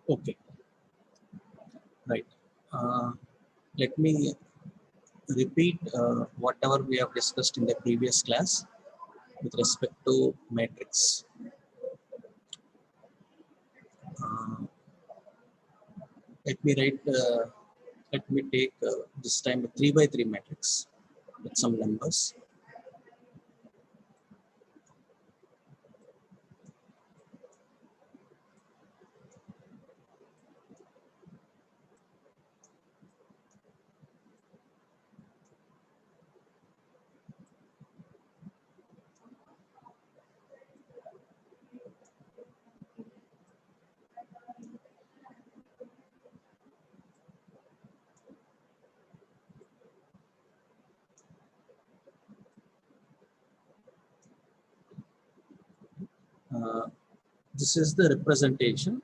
Okay, right. Uh, Let me repeat whatever we have discussed in the previous class with respect to matrix. Uh, let me write. Let me take this time a 3 by 3 matrix with some numbers. Uh, this is the representation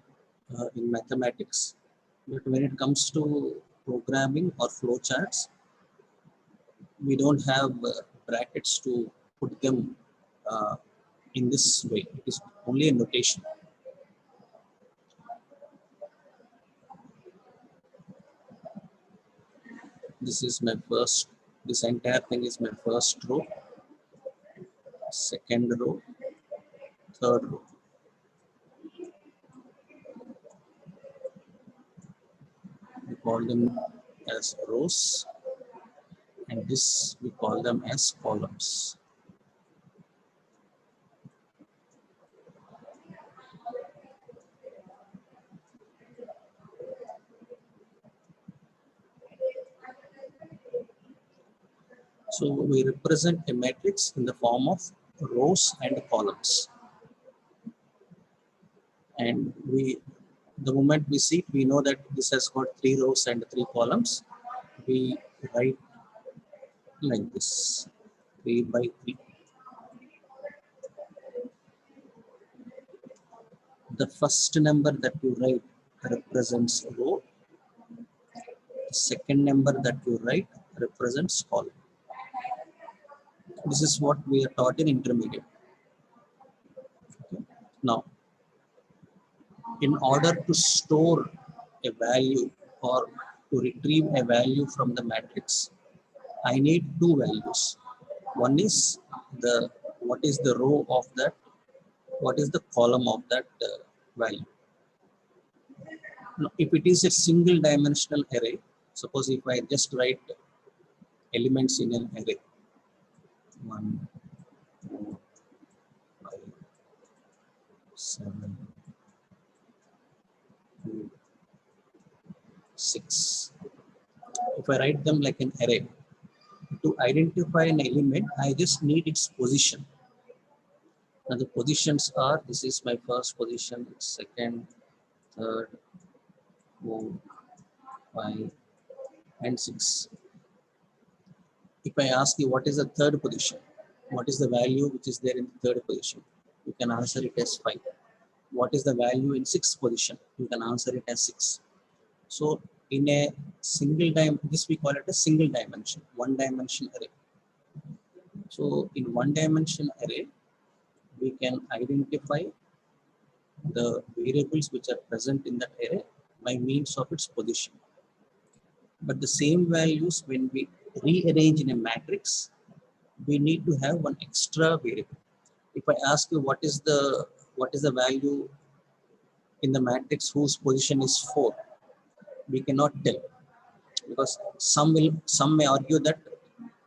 in mathematics, but when it comes to programming or flowcharts, we don't have brackets to put them uh, in this way. It is only a notation. This is my first, this entire thing is my first row, second row, third row. We call them as rows, and this we call them as columns. So we represent a matrix in the form of rows and columns. And the moment we see it, we know that this has got 3 rows and 3 columns. We write like this, 3 by 3. The first number that you write represents row. The second number that you write represents column. This is what we are taught in intermediate. Okay. Now, in order to store a value or to retrieve a value from the matrix, I need two values. One is the what is the row of that, what is the column of that value. Now, if it is a single dimensional array, suppose if I just write elements in an array, 1, 2, 5, 7, 2, 6. If I write them like an array, to identify an element, I just need its position. Now the positions are, this is my first position, second, third, 4, 5, and 6. If I ask you what is the third position, what is the value which is there in the third position, you can answer it as 5. What is the value in sixth position? You can answer it as 6. So in a single this we call it a single dimension, one dimension array. So in one dimension array, we can identify the variables which are present in that array by means of its position. But the same values, when we rearrange in a matrix, we need to have one extra variable. If I ask you what is the value in the matrix whose position is 4, we cannot tell, because some may argue that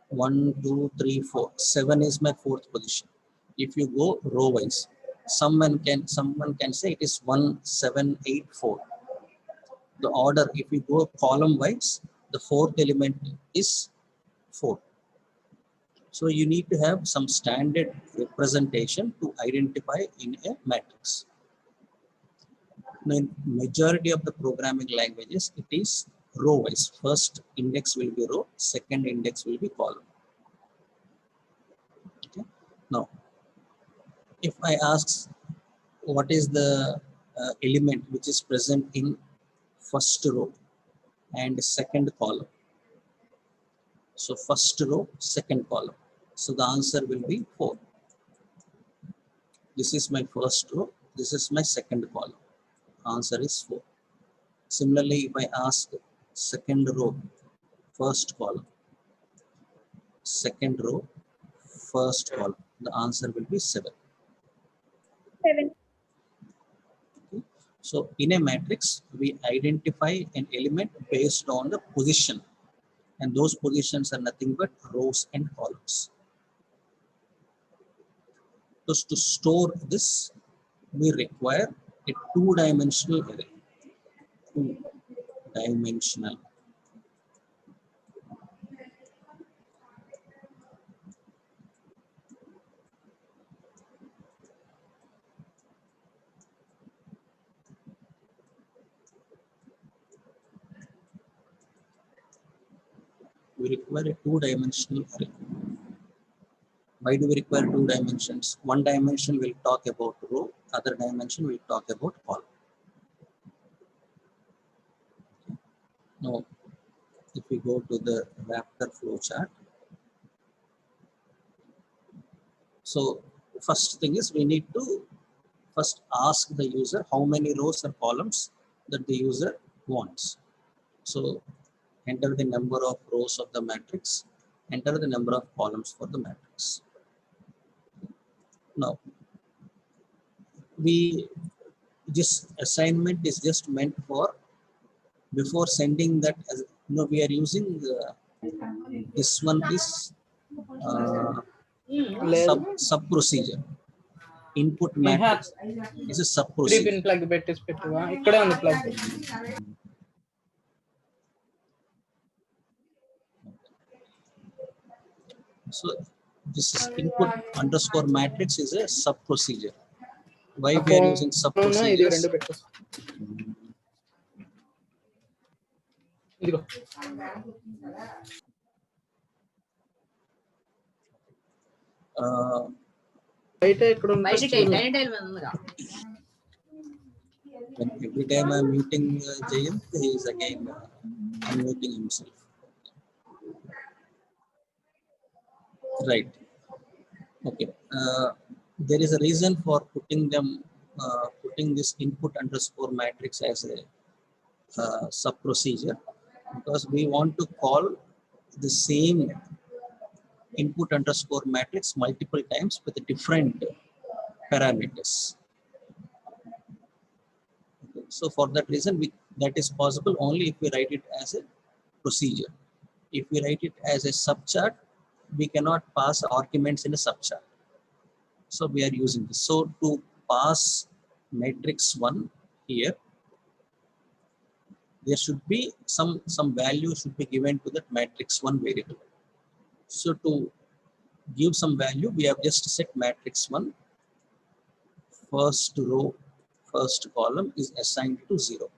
1, 2, 3, 4, 7 is my fourth position. If you go row wise, someone can say it is 1, 7, 8, 4. The order, if you go column wise, the fourth element is 4. So you need to have some standard representation to identify in a matrix. Now, in majority of the programming languages, it is row wise. First index will be row, second index will be column. Okay. Now, if I ask what is the element which is present in first row and second column. So first row, second column. So the answer will be 4. This is my first row. This is my second column. Answer is 4. Similarly, if I ask second row, first column, second row, first column, the answer will be 7. 7. Okay. So in a matrix, we identify an element based on the position, and those positions are nothing but rows and columns. So to store this, we require a two-dimensional array. Two-dimensional. We require a two-dimensional array. Why do we require two dimensions? One dimension will talk about row, other dimension will talk about column. Now, if we go to the Raptor flowchart, so first thing is we need to first ask the user how many rows or columns that the user wants. So enter the number of rows of the matrix, enter the number of columns for the matrix. Now, this assignment is just meant for before sending that, as we are using this one is sub procedure. Input matrix is a sub 3 procedure. Pin plug పెట్టేసి పెట్టువా ఇక్కడే ఉంది plug. So this is input underscore matrix is a sub procedure. Why we are using sub ఇది procedures? రెండు పెట్టేసి ఇదిగో బయట ఇక్కడ ఉంది. When every time I'm muting Jayant, he is again unmuting himself. Right. Okay. There is a reason for putting them, putting this input underscore matrix as a sub procedure, because we want to call the same input underscore matrix multiple times with different parameters. Okay. So for that reason, that is possible only if we write it as a procedure. If we write it as a subchart, we cannot pass arguments in a subchart. So we are using this. So to pass matrix 1 here, there should be some value should be given to that matrix 1 variable. So to give some value, we have just set matrix 1, first row, first column is assigned to 0.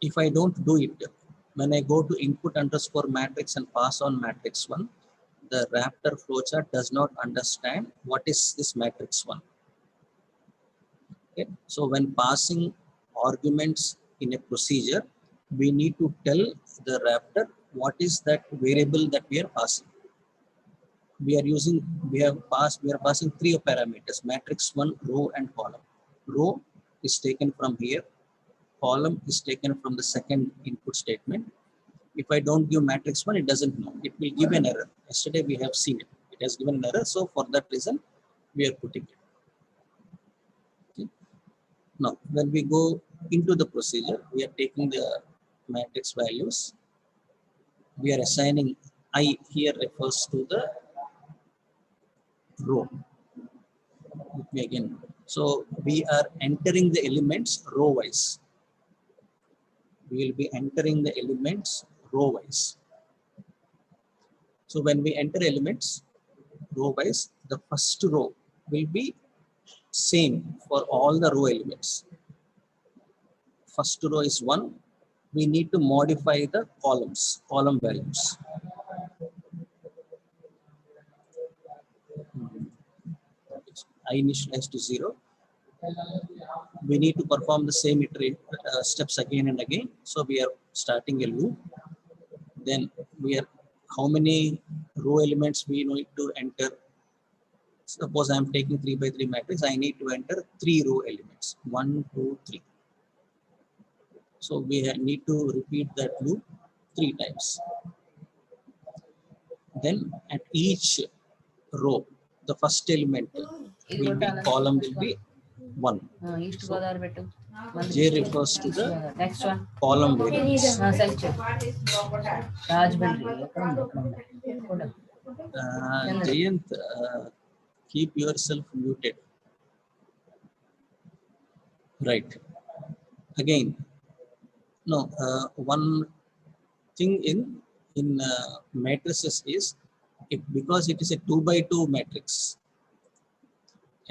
If I don't do it, when I go to input underscore matrix and pass on matrix 1, the Raptor flowchart does not understand what is this matrix 1. Okay. So when passing arguments in a procedure, we need to tell the Raptor what is that variable that we are passing. We are passing 3 parameters: matrix 1, row, and column. Row is taken from here, column is taken from the second input statement. If I don't give matrix 1, it doesn't know. It will give an error. Yesterday we have seen it. It has given an error. So for that reason, we are putting it. Okay. Now, when we go into the procedure, we are taking the matrix values. We are assigning I here refers to the row. Let me again. So we are entering the elements row wise. We will be entering the elements row wise. So when we enter elements row wise, the first row will be same for all the row elements. First row is 1. We need to modify the column values. I initialize to 0. We need to perform the same steps again and again. So we are starting a loop. Then we are how many row elements we need to enter. Suppose I am taking 3 by 3 matrix, I need to enter 3 row elements, 1, 2, 3. So we need to repeat that loop 3 times. Then at each row, the first element will be, column will be 1. East So Godavari పెట్టు. J refers to the Next one. column variables. Search. Rajbindri. ఎక్కడ ఉంది? ఎక్కడ ఉంది? Jayant, keep yourself muted. Right. Again, no. One thing in matrices is, because it is a 2 by 2 matrix.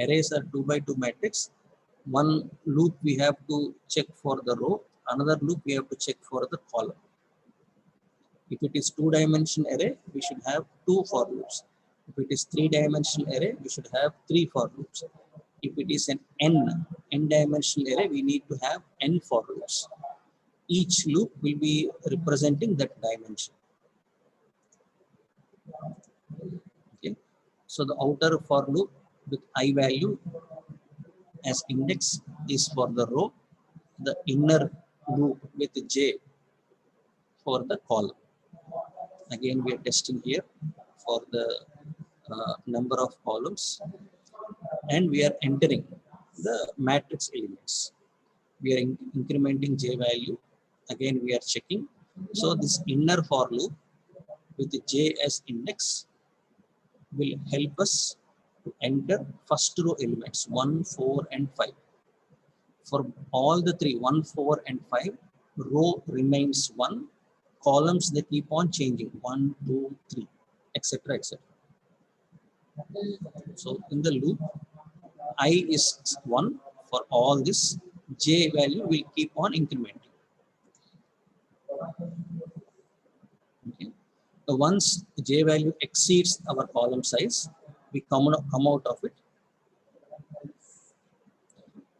Arrays are 2 by 2 matrix. One loop we have to check for the row. Another loop we have to check for the column. If it is 2-dimensional array, we should have 2 for loops. If it is 3-dimensional array, we should have 3 for loops. If it is an n-dimensional array, we need to have n for loops. Each loop will be representing that dimension. Okay. So the outer for loop with I value as index is for the row. The inner loop with j for the column. Again, we are testing here for the number of columns, and we are entering the matrix elements. We are incrementing j value. Again, we are checking. So this inner for loop with j as index will help us to enter first row elements 1, 4, and 5. For all the 3, 1, 4, and 5, row remains 1. Columns, they keep on changing 1, 2, 3, etc., etc. So in the loop, I is 1 for all this. J value will keep on incrementing. Okay. So once j value exceeds our column size, we come out of it.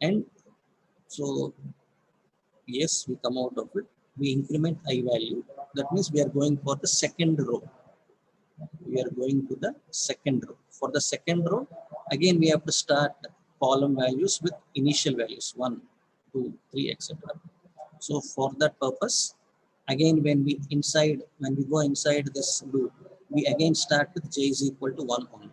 And so yes, we come out of it. We increment I value. That means we are going for the second row. We are going to the second row. For the second row, again we have to start column values with initial values 1, 2, 3, etc. So for that purpose, again when we go inside this loop, we again start with j is equal to 1 only.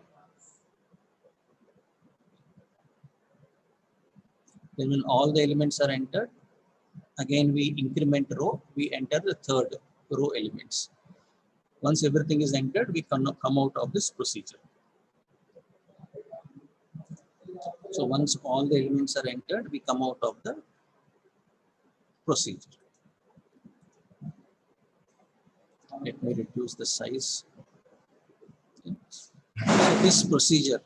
Then when all the elements are entered, again we increment row, we enter the third row elements. Once everything is entered, we come out of this procedure. So once all the elements are entered, we come out of the procedure. Let me reduce the size. So this procedure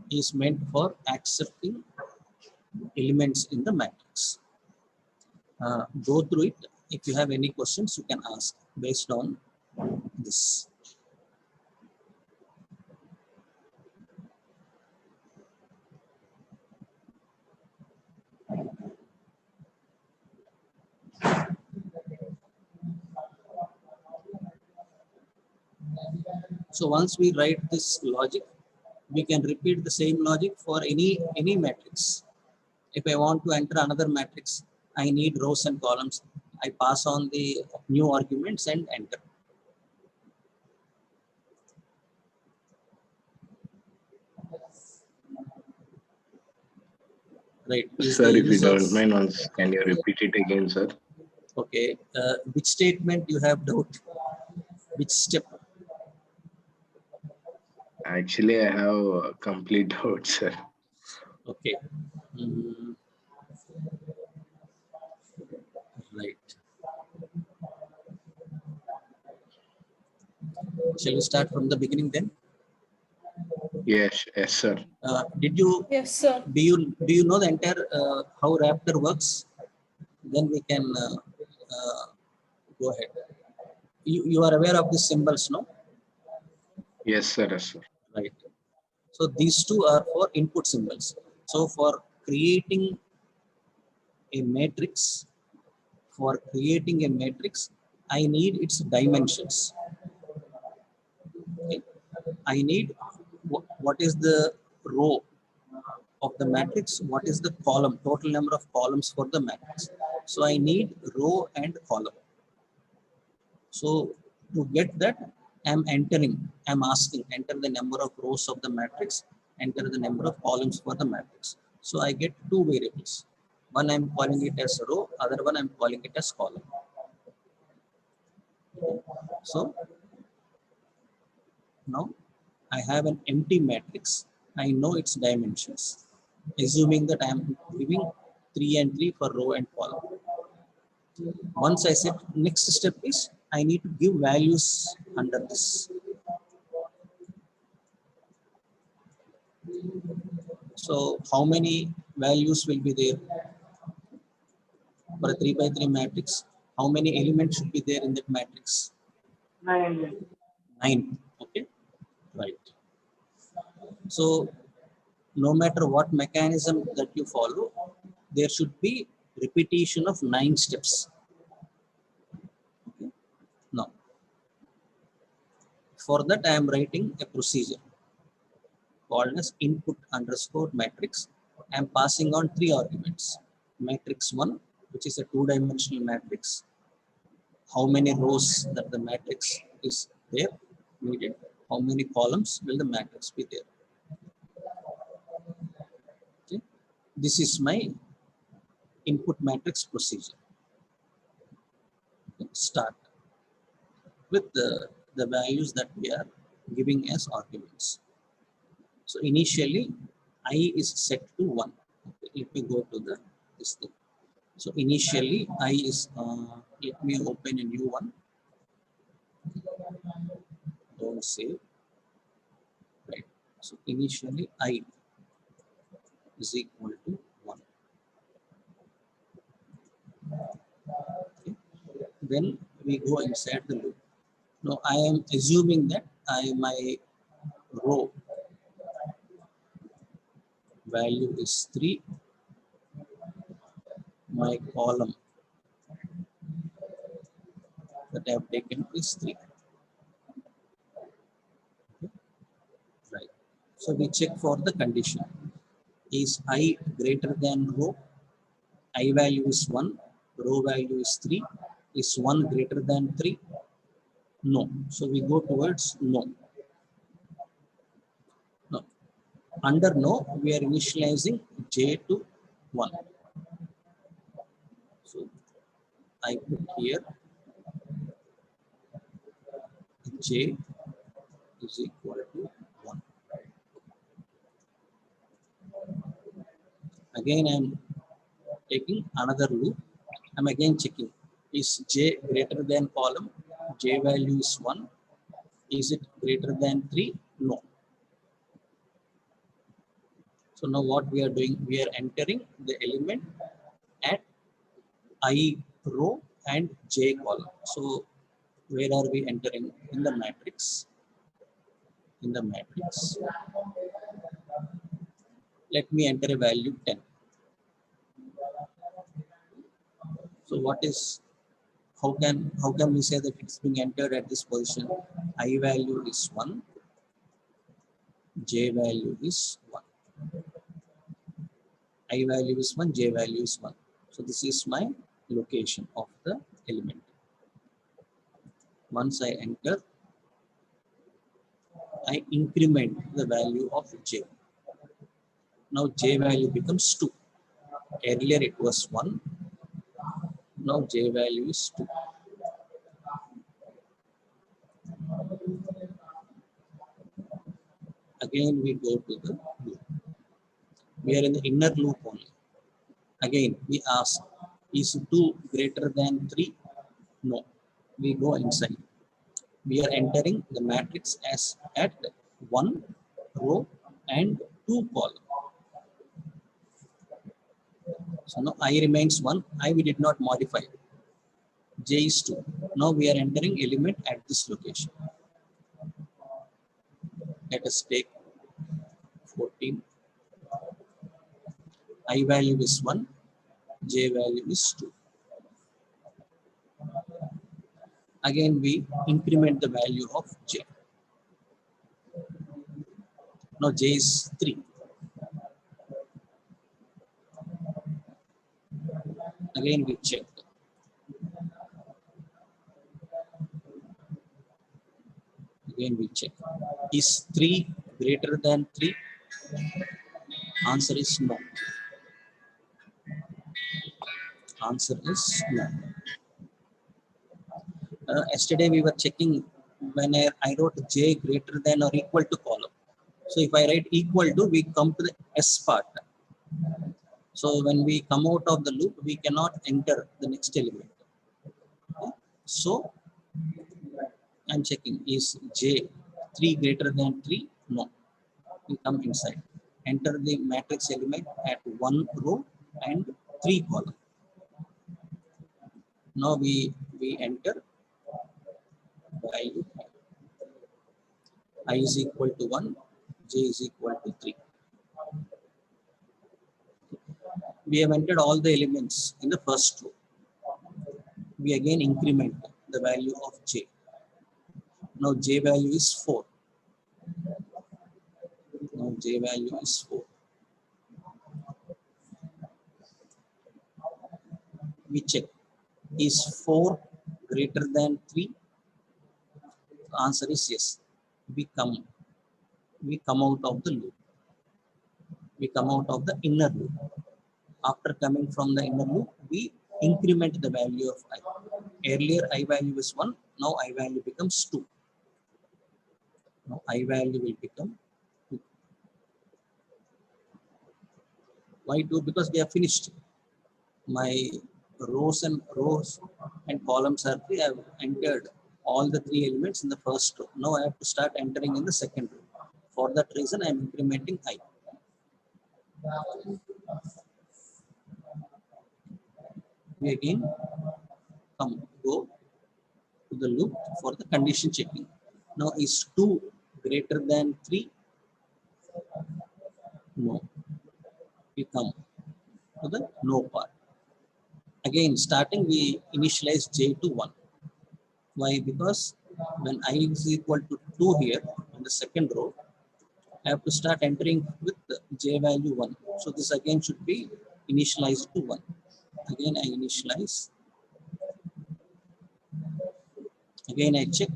is meant for accepting elements in the matrix. Go through it. If you have any questions, you can ask based on this. So once we write this logic, we can repeat the same logic for any matrix. If I want to enter another matrix, I need rows and columns. I pass on the new arguments and enter. Right. Sir, if you don't mind, once can you repeat it again, sir? Okay. Which statement you have doubt? Which step? Actually, I have complete doubt, sir. Okay. Right. Shall we start from the beginning then? Yes, sir. Did you? Yes, sir. Do you know the entire how Raptor works? Then we can go ahead. You are aware of these symbols, no? Yes, sir. Yes, sir. Right. So these two are for input symbols. So for creating a matrix, I need its dimensions. Okay. I need what is the row of the matrix, what is the column, total number of columns for the matrix. So I need row and column. So to get that, I'm asking, enter the number of rows of the matrix, enter the number of columns for the matrix. So I get two variables. One I'm calling it as row, other one I'm calling it as column. So now I have an empty matrix. I know its dimensions, assuming that I am giving 3 and 3 for row and column. Once I said, next step is I need to give values under this. So how many values will be there for a 3 by 3 matrix? How many elements should be there in that matrix? 9. 9. Okay, right. So no matter what mechanism that you follow, there should be repetition of 9 steps. Okay. Now, for that I am writing a procedure called as input underscore matrix. I am passing on 3 arguments. Matrix 1, which is a 2-dimensional matrix. How many rows that the matrix is there needed. How many columns will the matrix be there. Okay. This is my input matrix procedure. Okay. Start with the values that we are giving as arguments. So initially I is set to 1. Okay. Let me go to this thing. So initially I is, let me open a new one. Don't save. Right. So initially I is equal to 1. Okay. Then we go inside the loop. Now I am assuming that my row value is 3, my column that I have taken is 3. Okay. Right. So we check for the condition. Is I greater than row? I value is 1, row value is 3. Is 1 greater than 3? No. So we go towards no. No. Under no, we are initializing j to 1. So I put here j is equal to 1. Again, I am taking another loop. I am again checking. Is j greater than column? J value is 1. Is it greater than 3? No. So now what we are doing? We are entering the element at I row and j column. So where are we entering? In the matrix. In the matrix. Let me enter a value 10. So what is, how can we say that it's being entered at this position? I value is 1, j value is 1. I value is 1, j value is 1. So this is my location of the element. Once I enter, I increment the value of j. Now j value becomes 2. Earlier it was 1. Now j value is 2. Again we go to the loop. We are in the inner loop only. Again we ask, is 2 greater than 3? No. We go inside. We are entering the matrix as at 1 row and 2 column. So now I remains 1. I we did not modify. J is 2. Now we are entering element at this location. Let us take 14. I value is 1. J value is 2. Again we increment the value of j. Now j is 3. Again we check. Again we check. Is 3 greater than 3? Answer is no. Answer is no. Yesterday we were checking when I wrote j greater than or equal to column. So if I write equal to, we come to the S part. So when we come out of the loop, we cannot enter the next element. Okay. So I'm checking, is j 3 greater than 3? No. We come inside. Enter the matrix element at 1 row and 3 column. Now we enter value I is equal to 1, j is equal to 3. We have entered all the elements in the first row. We again increment the value of j. Now j value is 4. Now j value is 4. We check, is 4 greater than 3? The answer is yes. We come out of the loop. We come out of the inner loop. After coming from the inner loop, we increment the value of I. Earlier I value is 1, now I value becomes 2. Now I value will become 2. Why 2? Because we have finished. My rows and columns are 3. I have entered all the 3 elements in the first row. Now I have to start entering in the second row. For that reason, I am incrementing I. We again go to the loop for the condition checking. Now is 2 greater than 3? No. We come to the no part. Again, starting we initialize j to 1. Why? Because when I is equal to 2 here in the second row, I have to start entering with the j value 1. So this again should be initialized to 1. Again I initialize. Again I check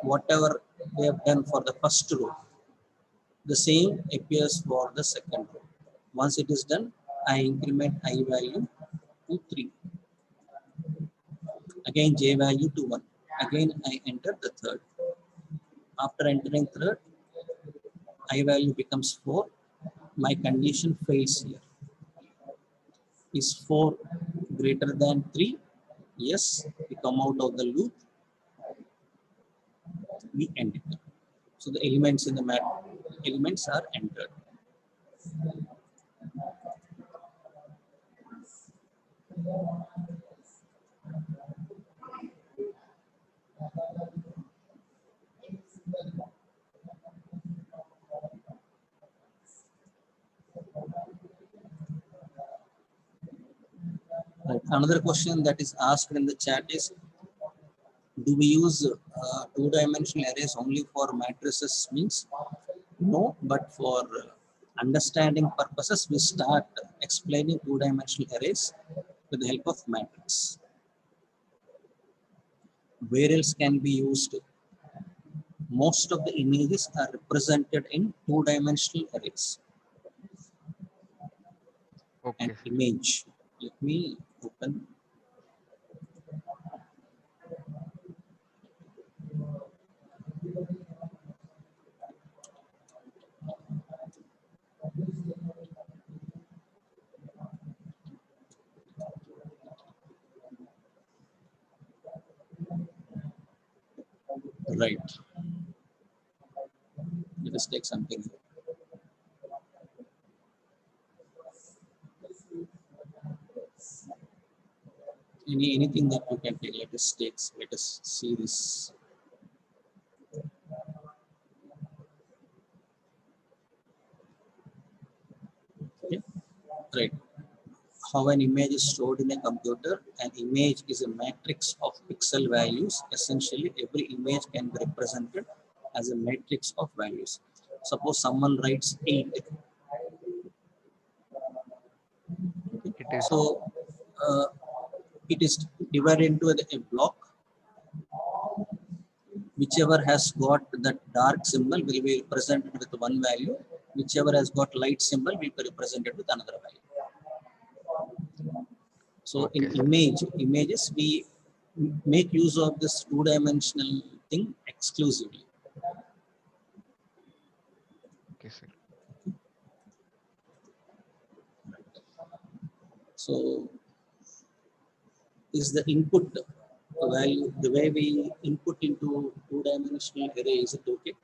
whatever we have done for the first row. The same appears for the second row. Once it is done, I increment I value to 3. Again j value to 1. Again I enter the third. After entering third, I value becomes 4. My condition fails here. Is 4 greater than 3? Yes. We come out of the loop. We end it. So the elements in the map elements are entered. Right. Another question that is asked in the chat is, do we use two-dimensional arrays only for matrices? Means no, but for understanding purposes, we start explaining two-dimensional arrays with the help of matrix. Where else can be used? Most of the images are represented in two-dimensional arrays. Okay. An image. Let me open. Right. Let us take something. Anything that you can take. Let us see this. Okay. Right. How an image is stored in a computer. An image is a matrix of pixel values. Essentially, every image can be represented as a matrix of values. Suppose someone writes 8. It is. So it is divided into a block. Whichever has got that dark symbol will be represented with one value. Whichever has got light symbol will be represented with another value. So Okay, in sir. images, we make use of this two-dimensional thing exclusively. Okay, sir. So is the input value, the way we input into two-dimensional array, is it okay?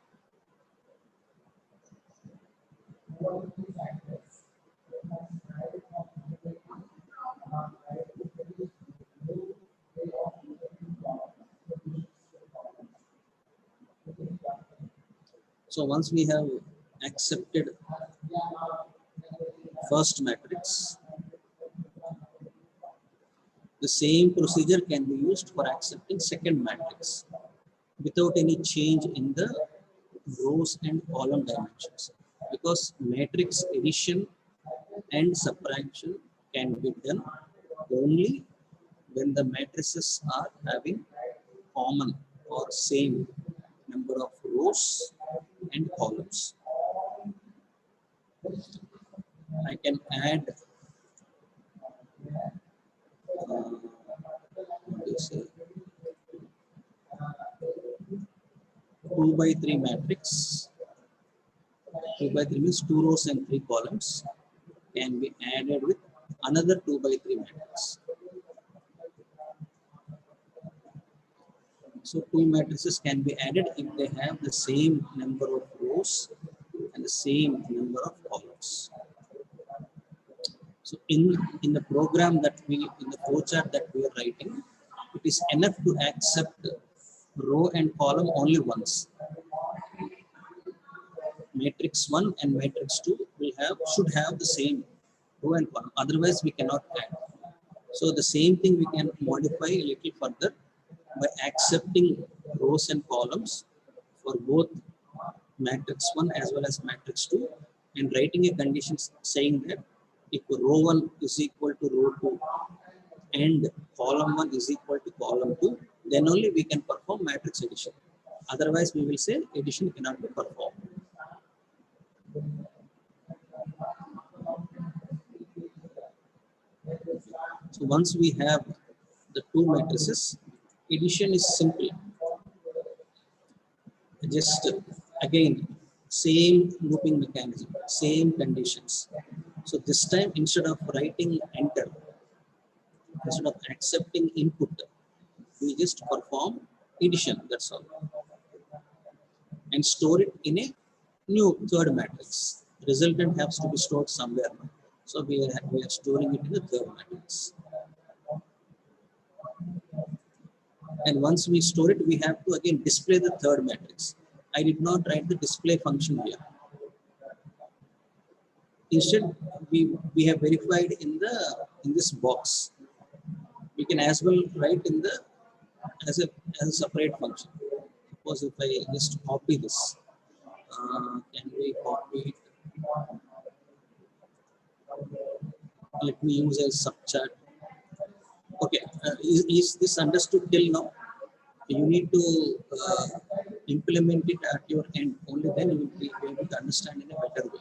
So once we have accepted first matrix, the same procedure can be used for accepting second matrix without any change in the rows and column dimensions, because matrix addition and subtraction can be done only when the matrices are having common or same number of rows and columns. I can add what do you say, 2 by 3 matrix. 2 by 3 means 2 rows and 3 columns can be added with another 2 by 3 matrix. So 2 matrices can be added if they have the same number of rows and the same number of columns. So in the program that in the flowchart that we are writing, it is enough to accept row and column only once. Matrix 1 and matrix 2 should have the same row and column. Otherwise, we cannot add. So the same thing we can modify a little further by accepting rows and columns for both matrix 1 as well as matrix 2, and writing a condition saying that if row 1 is equal to row 2 and column 1 is equal to column 2, then only we can perform matrix addition. Otherwise, we will say addition cannot be performed. So once we have the two matrices, addition is simple. Just again, same looping mechanism, same conditions. So this time, instead of writing enter, instead of accepting input, we just perform addition, that's all. And store it in a new third matrix. Resultant has to be stored somewhere. So we are storing it in the third matrix. And once we store it, we have to again display the third matrix. I did not write the display function here. Instead, we have verified in this box. We can as well write in the as a separate function. Suppose if I just copy this, can we copy it? Let me use a subchart. Okay, is this understood till now? You need to implement it at your end. Only then you will be able to understand in a better way.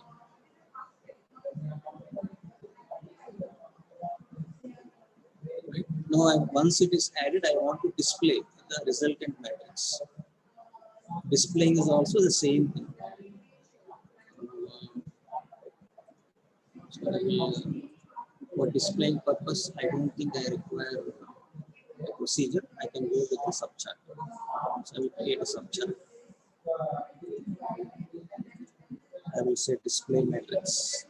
Right? Now, once it is added, I want to display the resultant matrix. Displaying is also the same thing. For displaying purpose, I don't think I require a procedure. I can go with the subchart. So I will create a subchart. I will say display matrix.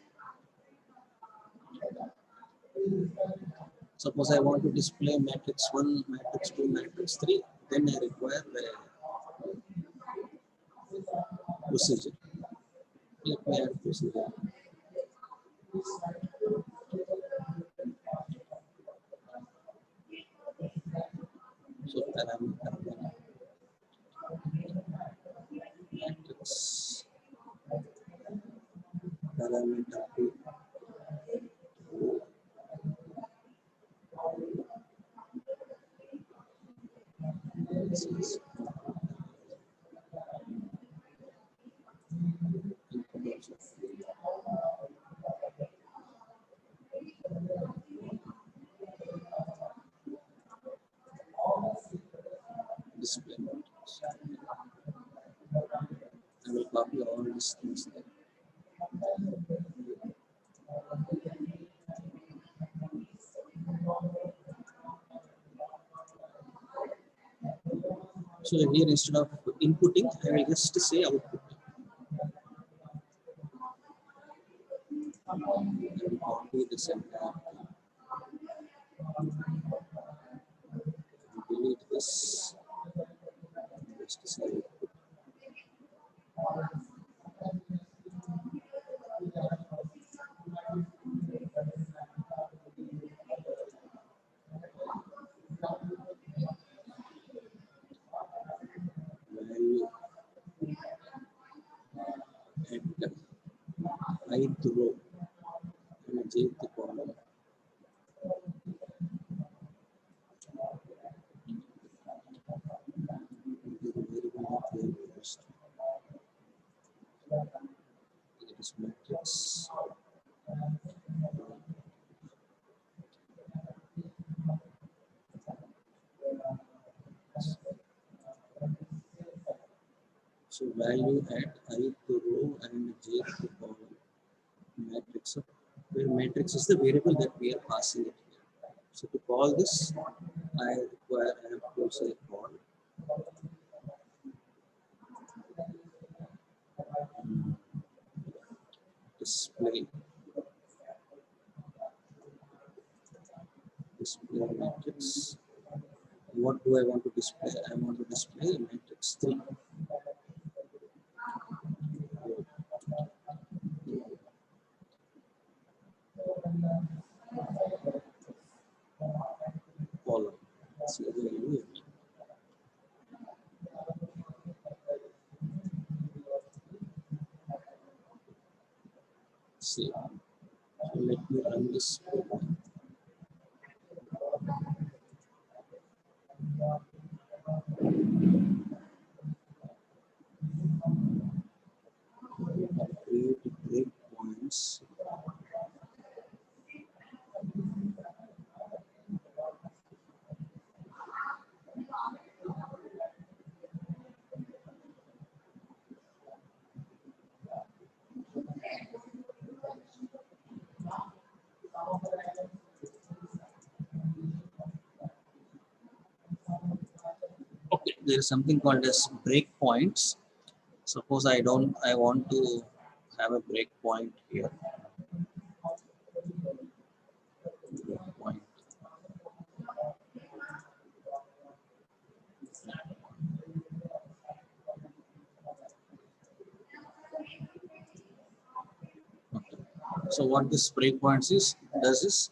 Suppose I want to display matrix 1, matrix 2, matrix 3, then I require a procedure. Let me add procedure. So parameter 1, matrix alignment up to this is display matrix. I will copy all these things there. So here instead of inputting, I will just say output. I will copy this entire thing. Delete this. Just say output. Value at ith row and jth column. It is matrix. So value at ith row and jth column matrix. Where matrix is the variable that we are passing it here. So to call this, I have to say call. Display matrix. What do I want to display? I want to display matrix 3. Column. See the value. See. So let me run this program. Create breakpoints. Okay, there is something called as breakpoints. Suppose I want to have a breakpoint here. Breakpoint. Okay. So what this breakpoints does is,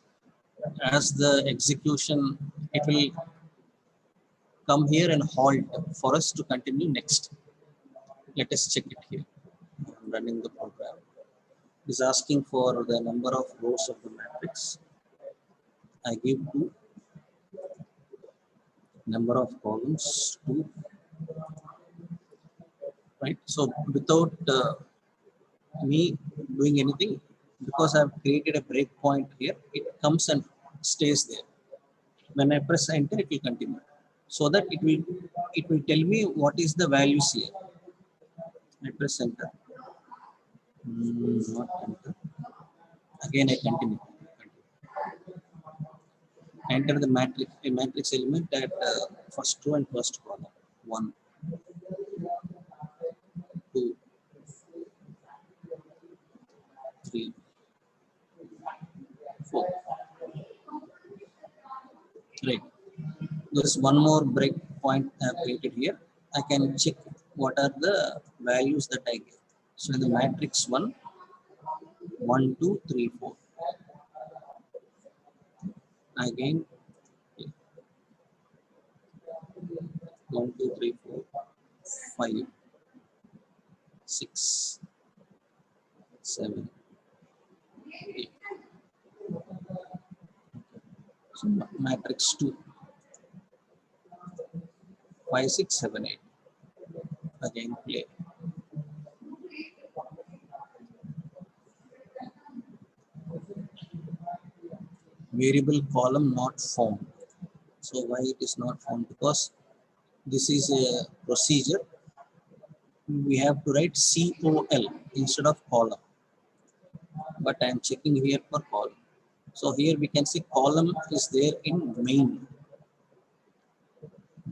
as the execution, it will come here and halt for us to continue next. Let us check it here. I'm running the program. It is asking for the number of rows of the matrix. I give 2. Number of columns 2. Right. So without me doing anything, because I've created a breakpoint here, it comes and stays there. When I press enter, it will continue. So that it will tell me what is the values here. I press enter. Not enter. Again I continue. Enter the matrix element at first row and first column. 1, 2, 3, 4. Right. There is one more breakpoint I have created here. I can check what are the values that I get. So in the matrix 1, 1, 2, 3, 4. Again, 1, 2, 3, 4, 5, 6, 7, A. So matrix 2, 5, 6, 7, 8. Again play. Variable column not found. So why it is not found? Because this is a procedure. We have to write COL instead of column. But I am checking here for column. So here we can see column is there in main.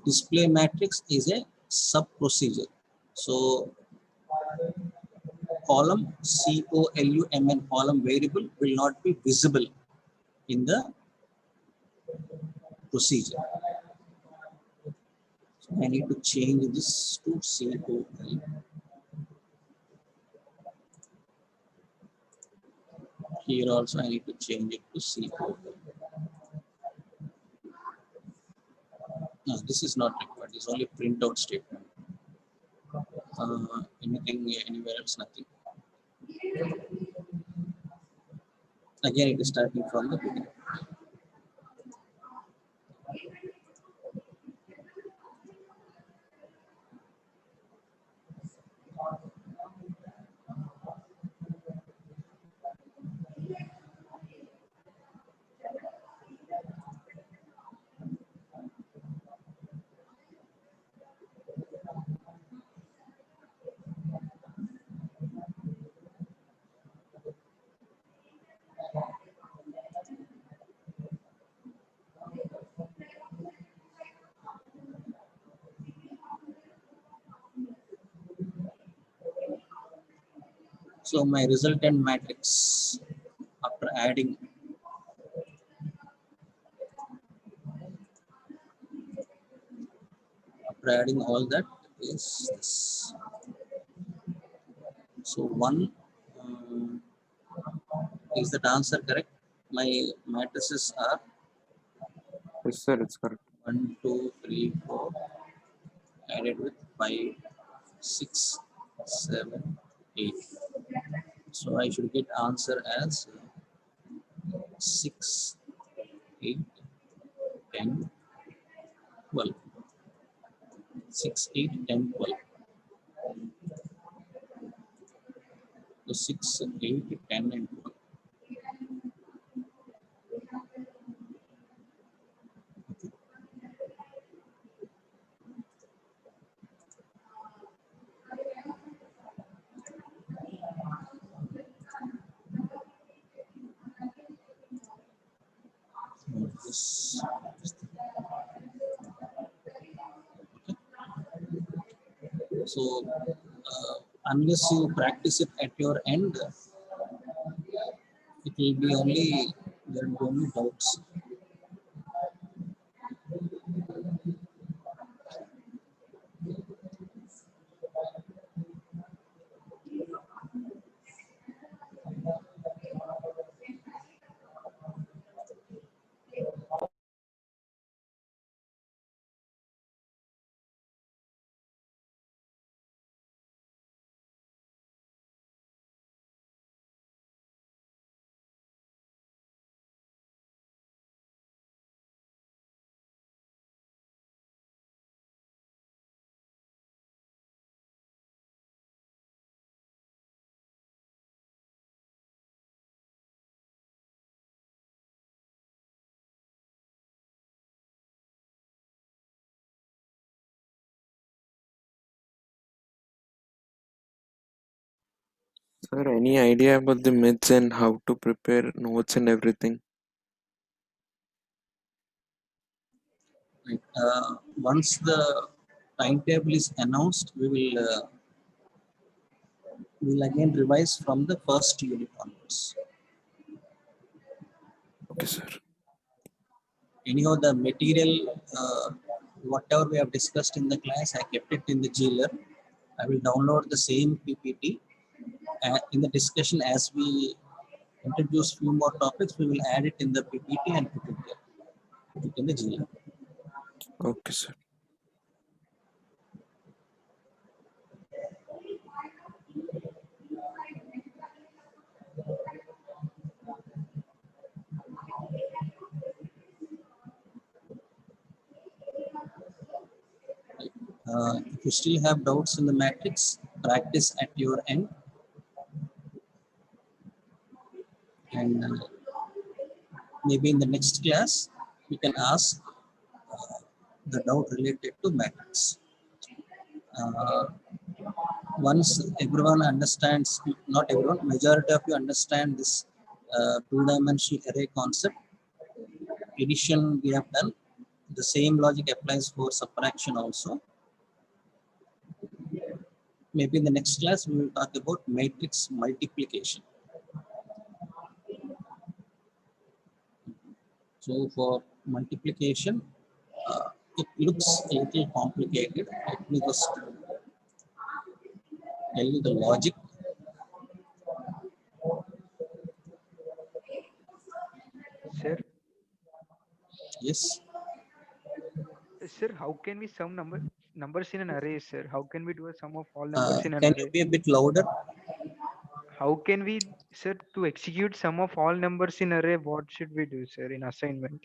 Display matrix is a sub procedure. So column COLUMN column variable will not be visible in the procedure. So I need to change this to COL. Here also I need to change it to COL. No, this is not required. It's only printout statement. Anything anywhere else, nothing. Again, it is starting from the beginning. So my resultant matrix after adding all that is this. So one is that answer correct? My matrices are Yes, sir, it's correct. 1, 2, 3, 4 added with 5, 6, 7, 8. So I should get answer as 6, 8, 10, 12. 6, 8, 10, 12. So 6, 8, 10, and 12. This. Okay. So unless you practice it at your end, it will be only there will be only doubts. Sir, any idea about the myths and how to prepare notes and everything? Right. Once the timetable is announced, we will again revise from the first unit onwards. Okay, sir. Anyhow, the material, whatever we have discussed in the class, I kept it in the Jailer. I will download the same PPT. In the discussion, as we introduce few more topics, we will add it in the PPT and put it there. Put it in the Jailer. Okay, sir. If you still have doubts in the matrix, practice at your end. And maybe in the next class, you can ask the doubt related to matrix. Once everyone understands, not everyone, majority of you understand this two-dimensional array concept, addition we have done, the same logic applies for subtraction also. Maybe in the next class, we will talk about matrix multiplication. So for multiplication, it looks a little complicated. Let me just tell you the logic. Sir, Yes. sir, how can we sum numbers in an array, sir? How can we do a sum of all numbers in an Can you array? be a bit louder? How can we, sir, to execute sum of all numbers in array? What should we do, sir, in assignment?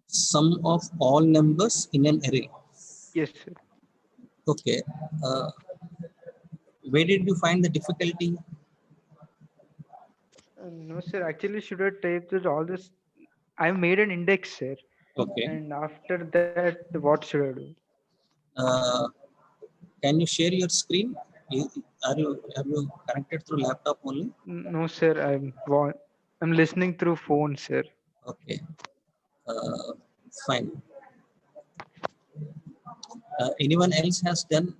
Sum of all numbers in an array. Yes, sir. Okay. Where did you find the difficulty? No, sir. Actually, should I type this all this? I made an index, sir. Okay. And after that, what should I do? Can you share your screen? Have you connected through laptop only? No, sir. I'm listening through phone, sir. Okay. Fine. Anyone else has done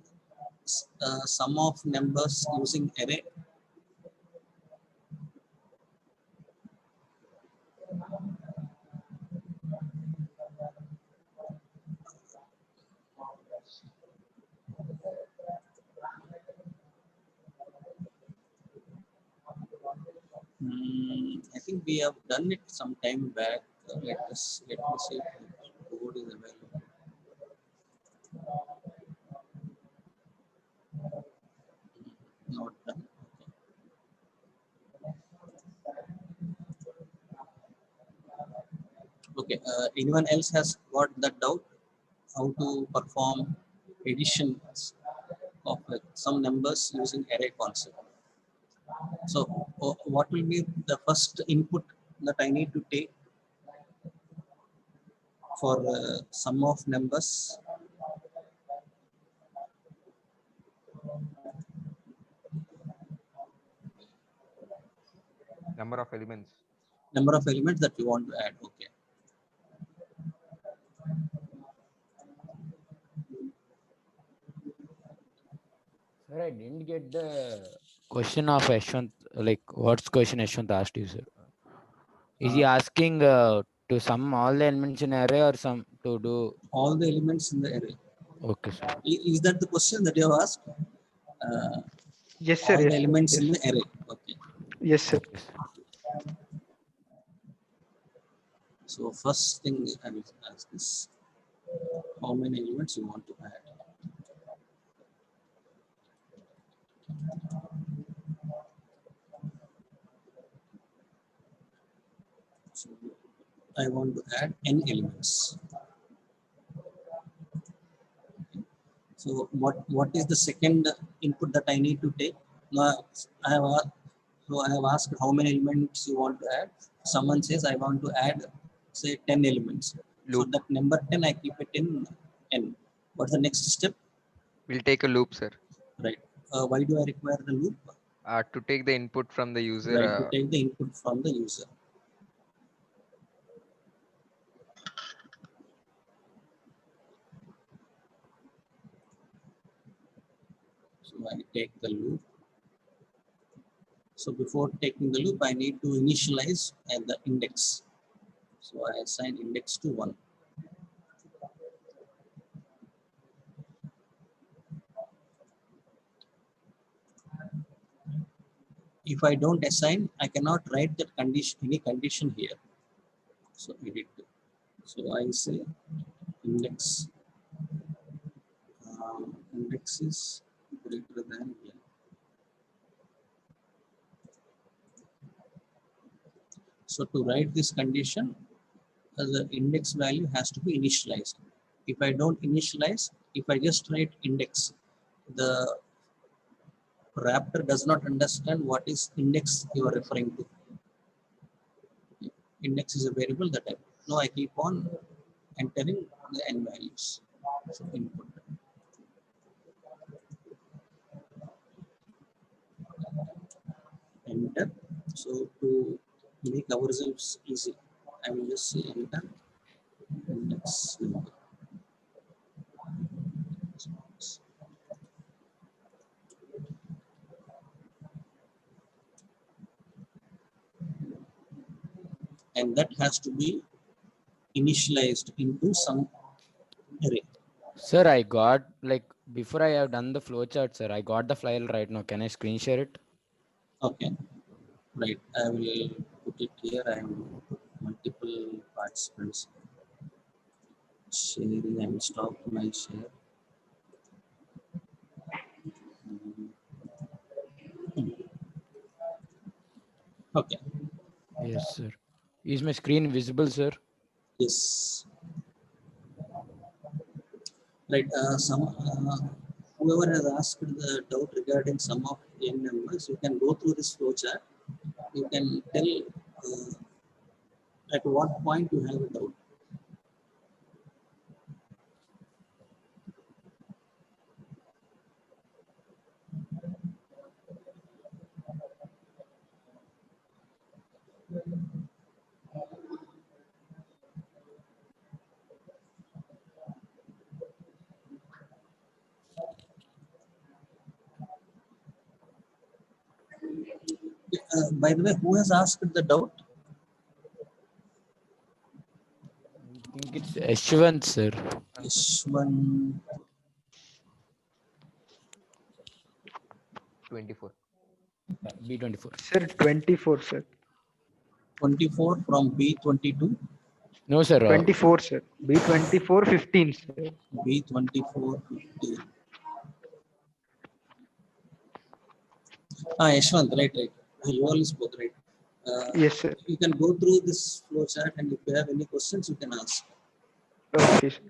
sum of numbers using array? I think we have done it some time back. Let me see if the code is available. Not done. Okay. Anyone else has got that doubt? How to perform additions of some numbers using array concept? So, what will be the first input that I need to take for sum of numbers? Number of elements. Number of elements that you want to add. Okay. Sir, I didn't get the question of Ashwant. Like, what's question Ashwant asked you, sir? Is he asking to sum all the elements in array or some to do? All the elements in the array. Okay, sir. Is that the question that you have asked? Yes, sir. All Yes, the sir. elements Yes. in the array. Okay. Yes, sir. Okay, sir. So first thing I will ask is how many elements you want to add. So I want to add n elements. So what is the second input that I need to take? Now I have asked how many elements you want to add. Someone says I want to add say 10 elements. So Loop. that number 10 I keep it in n. What's the next step? We'll take a loop, sir. Right. Why do I require the loop? To take the input from the user. Right, to take the input from the user. So I take the loop. So before taking the loop, I need to initialize at the index. So I assign index to 1. If I don't assign, I cannot write that condition, any condition here. So edit. So I say index. Index is greater than n. So to write this condition, the index value has to be initialized. If I don't initialize, if I just write index, the wrapper does not understand what is index you are referring to. Index is a variable that I now I keep on entering the n values. So input. Enter. So to make ourselves easy, I will just say enter index number. And that has to be initialized into some array. Sir, I got like before I have done the flowchart, sir. I got the file right now. Can I screen share it? Okay, right. I will put it here. I will put multiple participants sharing. I will stop my share. Okay. Yes, sir. Is my screen visible, sir? Yes. Right. Whoever has asked the doubt regarding sum of n numbers, you can go through this flowchart. You can tell at what point you have a doubt. By the way, who has asked the doubt? I think it's Ashwant, sir. Ishwan 24. B24. Sir, 24, sir. 24 from B22, No, sir. 24, sir. B24, 15, sir. B24, 15. Yashwant, right. You all spoke, right? Yes, sir. You can go through this flowchart, and if you have any questions, you can ask. Okay, sir.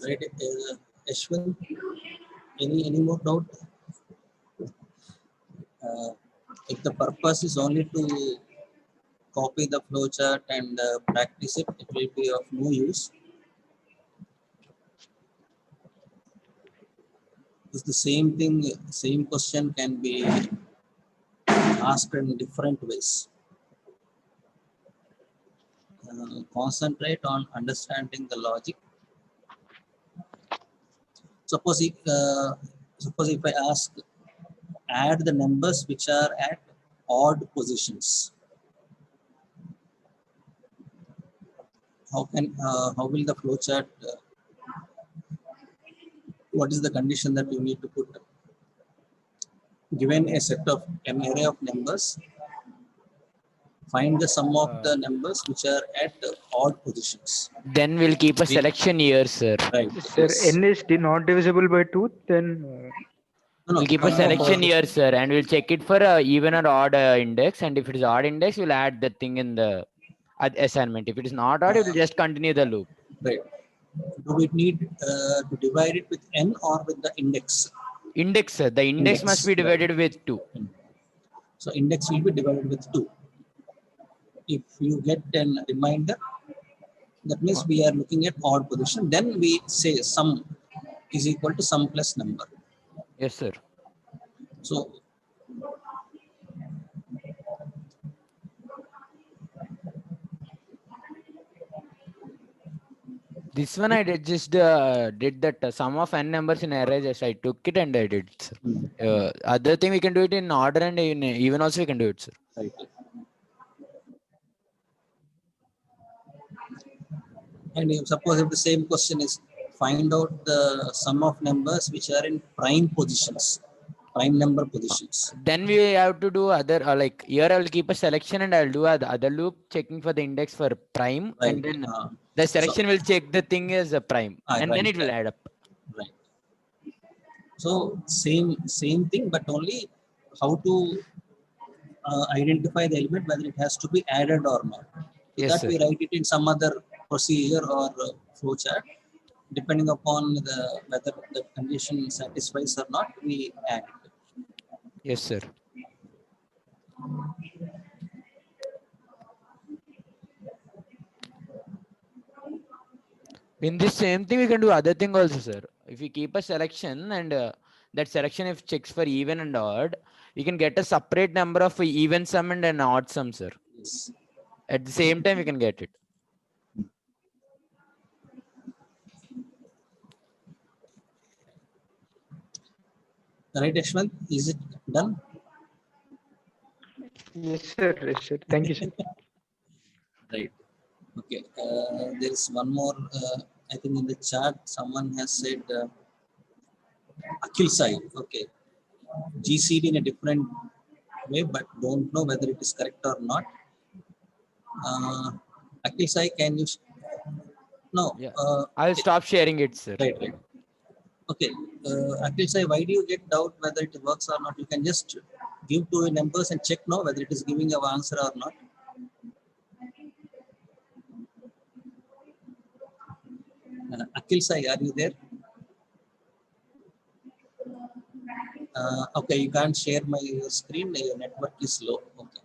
Right, Ashwant, any more doubt? If the purpose is only to copy the flowchart and practice it, it will be of no use. It's the same thing, same question can be asked in different ways. Concentrate on understanding the logic. Suppose if I ask, add the numbers which are at odd positions. How will the flowchart? What is the condition that you need to put? Given a set of an array of numbers, find the sum of the numbers which are at odd positions. Then we'll keep a selection here, sir. Right. Sir, Yes. n is not divisible by 2, then No, We'll keep a selection here, sir, and we'll check it for even or odd index. And if it is odd index, we'll add the thing in the assignment. If it is not odd, it will just continue the loop. Right. Do we need to divide it with n or with the index? Index, sir. The index must be divided with 2. So index will be divided with 2. If you get a reminder, That means we are looking at odd position. Then we say sum is equal to sum plus number. Yes, sir. So This one I did that sum of n numbers in array. Just I took it and I did it, sir. Other thing we can do it in order and in even also we can do it, sir. right. And if suppose if the same question is find out the sum of numbers which are in prime positions, prime number positions. Then we have to do other like here I will keep a selection and I will do the other loop checking for the index for prime, Right. and then the selection will check the thing as a prime, and then right, it will add up. Right. So same thing, but only how to identify the element, whether it has to be added or not. So Yes, that sir. we write it in some other procedure or flowchart, depending upon whether the condition satisfies or not, we add it. Yes, sir. In this same thing, we can do other thing also, sir. If we keep a selection and that selection if checks for even and odd, we can get a separate number of even sum and an odd sum, sir. Yes. At the same time, we can get it. Right, Ashwant? Is it done? Yes, sir. Yes, sir. Thank you, sir. Right. Okay. There is one more. I think in the chat, someone has said Akhil Sai. Okay. GCD in a different way, but don't know whether it is correct or not. Akhil Sai, can you? No. Yeah. I'll stop sharing it, sir. Right. Okay. Akhil Sai, why do you get doubt whether it works or not? You can just give two numbers and check now whether it is giving an answer or not. Akhil Sai, are you there? Okay, you can't share my screen. Your network is low. Okay.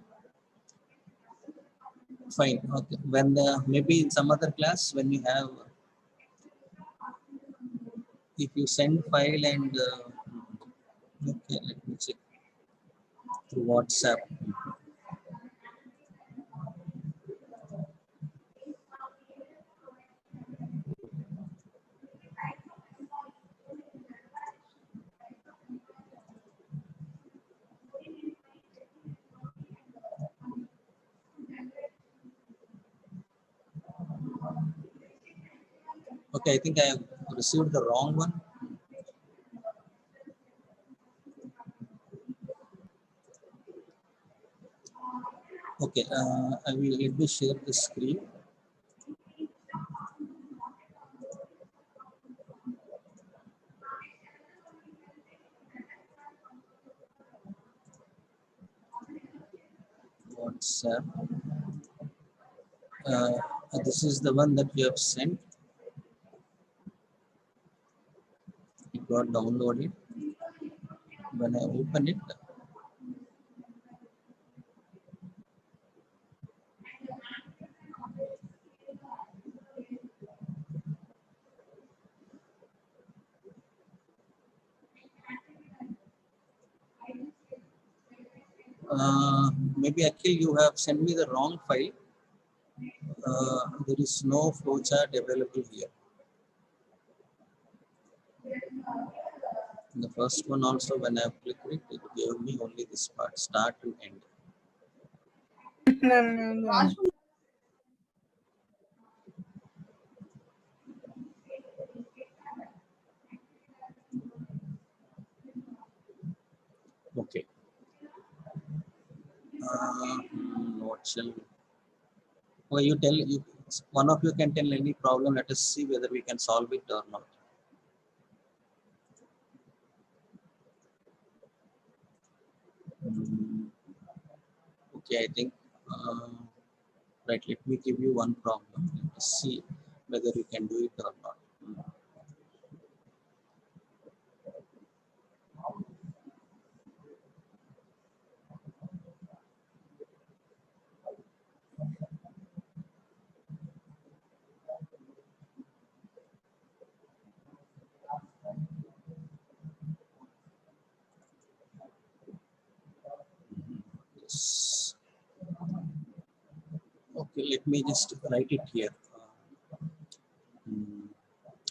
Fine. Okay. When maybe in some other class when you have, if you send file and okay, let me check through WhatsApp. Okay, I think I have received the wrong one. Okay, I will let me share the screen. WhatsApp. This is the one that you have sent. It got downloaded. When I open it, maybe Akhil, you have sent me the wrong file. There is no flowchart available here. The first one also, when I click it, it gave me only this part, start to end. Okay. What shall? Well, you tell you. One of you can tell any problem. Let us see whether we can solve it or not. Okay, I think. Right. Let me give you one problem. Let us see whether we can do it or not. Okay, let me just write it here. Hmm,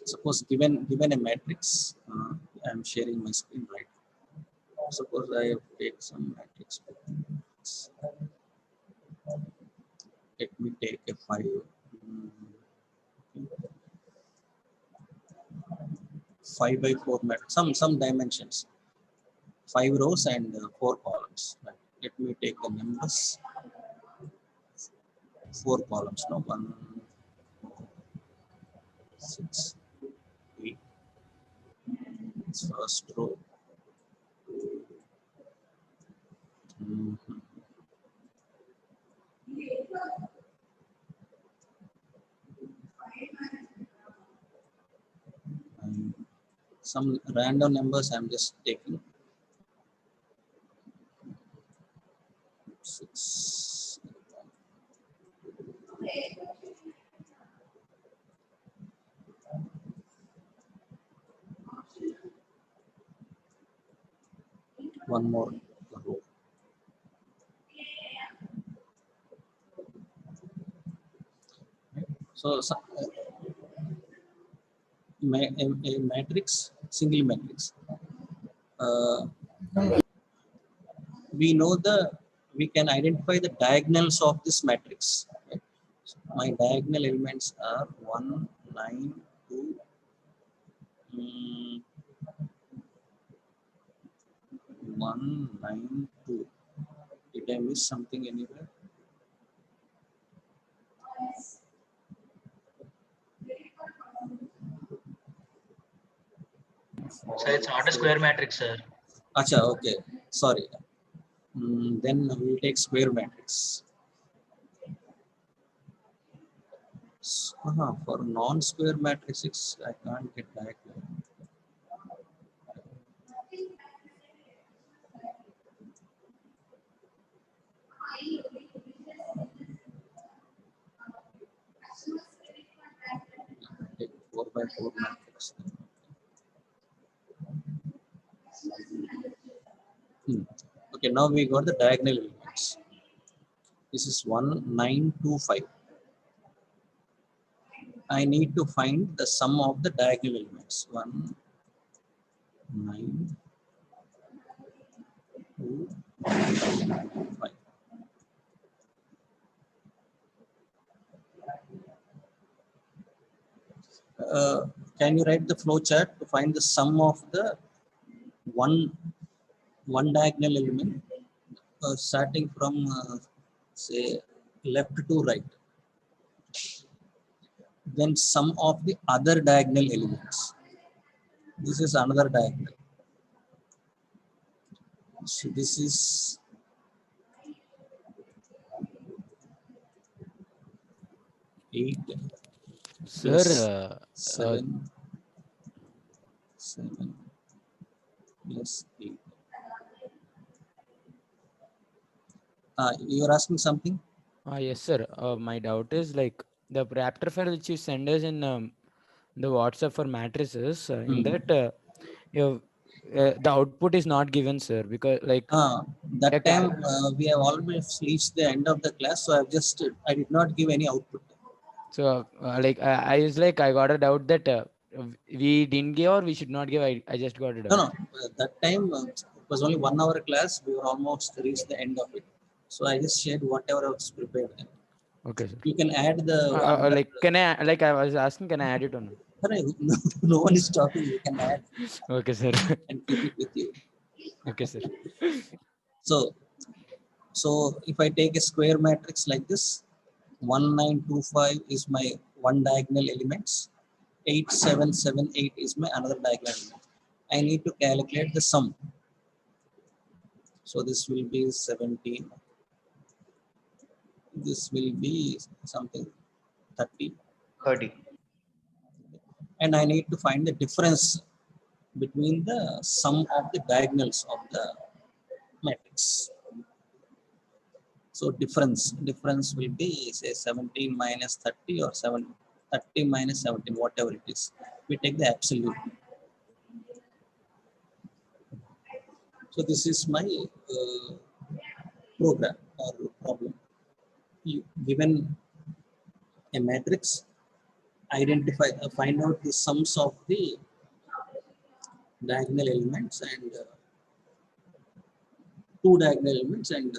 Suppose given a matrix, I'm sharing my screen right. Suppose I have take some matrix. Let me take a 5. hmm, 5 by 4 matrix, some dimensions, 5 rows and 4 columns. Right. Let me take the numbers. 4 columns. No, 1, 6, 8. It's first row. Mhm. And some random numbers I'm just taking. 6. One more row. So, a matrix, single matrix. We can identify the diagonals of this matrix. Right? So my diagonal elements are 1, 9, 2. 1, 9, 2. Did I miss something anywhere? So it's not a square matrix, sir. Acha, okay. Sorry. Then we'll take square matrix. For non-square matrices, I can't get diagonal. Take 4 by 4 matrix. Okay, now we got the diagonal elements. This is 1, 9, 2, 5. I need to find the sum of the diagonal elements. 1, 9, 2, 5. Can you write the flow chart to find the sum of the one diagonal element starting from say left to right, then sum of the other diagonal elements. This is another diagonal. So this is 8 Sir, plus 7 plus 8. You're asking something? yes, sir. My doubt is like the Raptor file which you send us in the WhatsApp for matrices. In that, the output is not given, sir, because like That a time we have almost reached the end of the class, so I did not give any output. so like I was like I got a doubt that we didn't give or we should not give. I just got a doubt. No. That time it was only 1 hour class. We were almost reached the end of it. So I just shared whatever I was prepared. Okay, sir. You can add the Like can I like I was asking, can I add it or not? no one is talking. You can add Okay, sir. and keep it with you. Okay, sir. So if I take a square matrix like this, 1, 9, 2, 5 is my one diagonal elements. 8, 7, 7, 8 is my another diagonal element. I need to calculate the sum. So this will be 17. This will be something 30. 30. And I need to find the difference between the sum of the diagonals of the matrix. So difference will be say 17 minus 30 or 30 minus 17, whatever it is. We take the absolute. So this is my program or problem. Given a matrix, identify, find out the sums of the diagonal elements and two diagonal elements and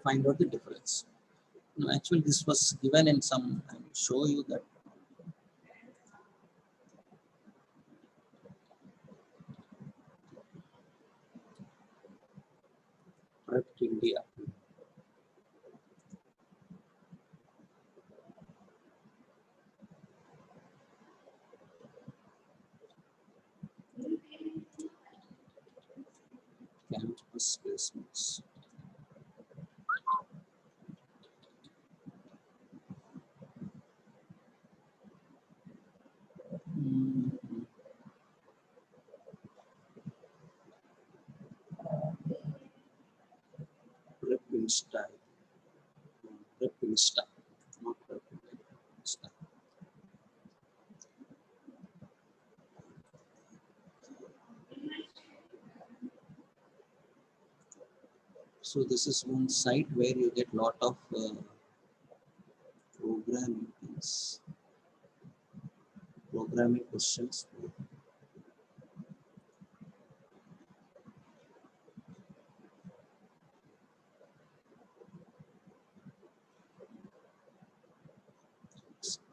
find out the difference. No, actually, this was given in some. I will show you that. Prep India. Campus placements. Prep Insta. Prep Insta. Not Prep Insta. So this is one site where you get lot of programming things, programming questions.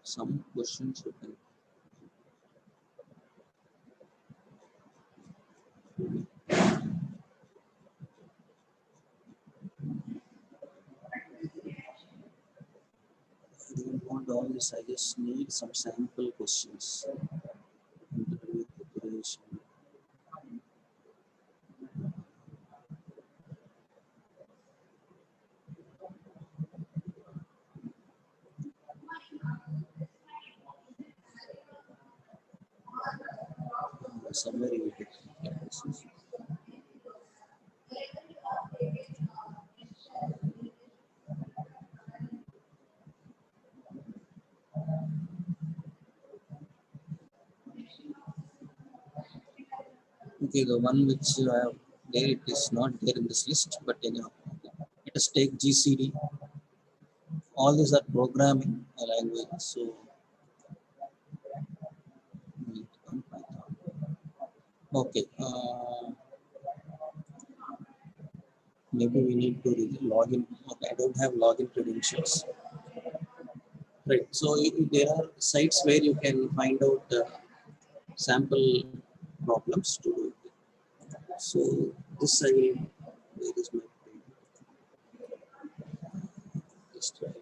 Some questions you can. I don't want all this. I just need some sample questions. Interview preparation. Summary. Okay, the one which I have there, it is not there in this list, but anyhow, let us take GCD. All these are programming languages, so okay. Maybe we need to log in. Okay, I don't have login credentials. Right. So there are sites where you can find out sample problems to do it. So this I will. Where is my page? Just right.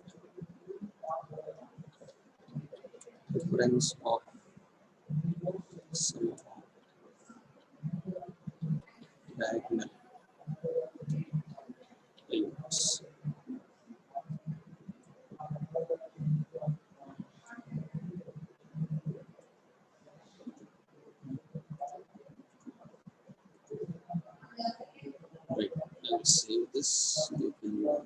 Reference of some diagonal elements. Right. I'll save this. You can.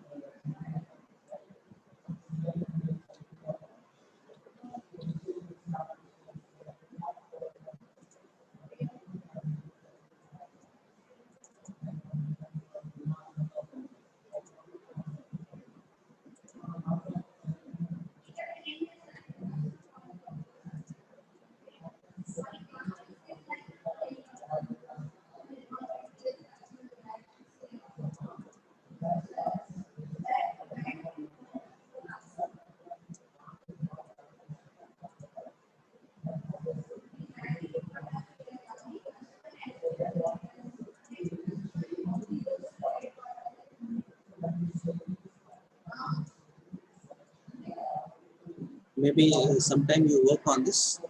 Maybe sometime you work on this.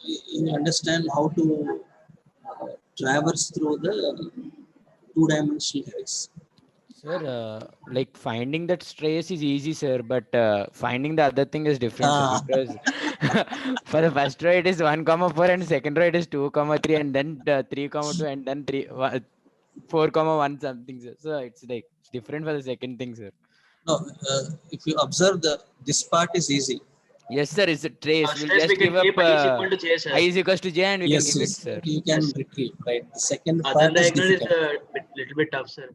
You understand how to traverse through the two-dimensional arrays. Sir, like finding that trace is easy, sir, but finding the other thing is different, sir, because for the first row it is 1,4 and second row it is 2,3 and then 3,2 and then 4,1 something, sir. So it's like different for the second thing, sir. No, if you observe this part is easy. Yes, sir, it's a trace. We'll Stress just we can give up keep I is equal to J, sir. I is equals to J and we Yes, can give yes. it, sir. You can Yes. retrieve, right? The second Other part is diagonal is difficult. a little bit tough, sir.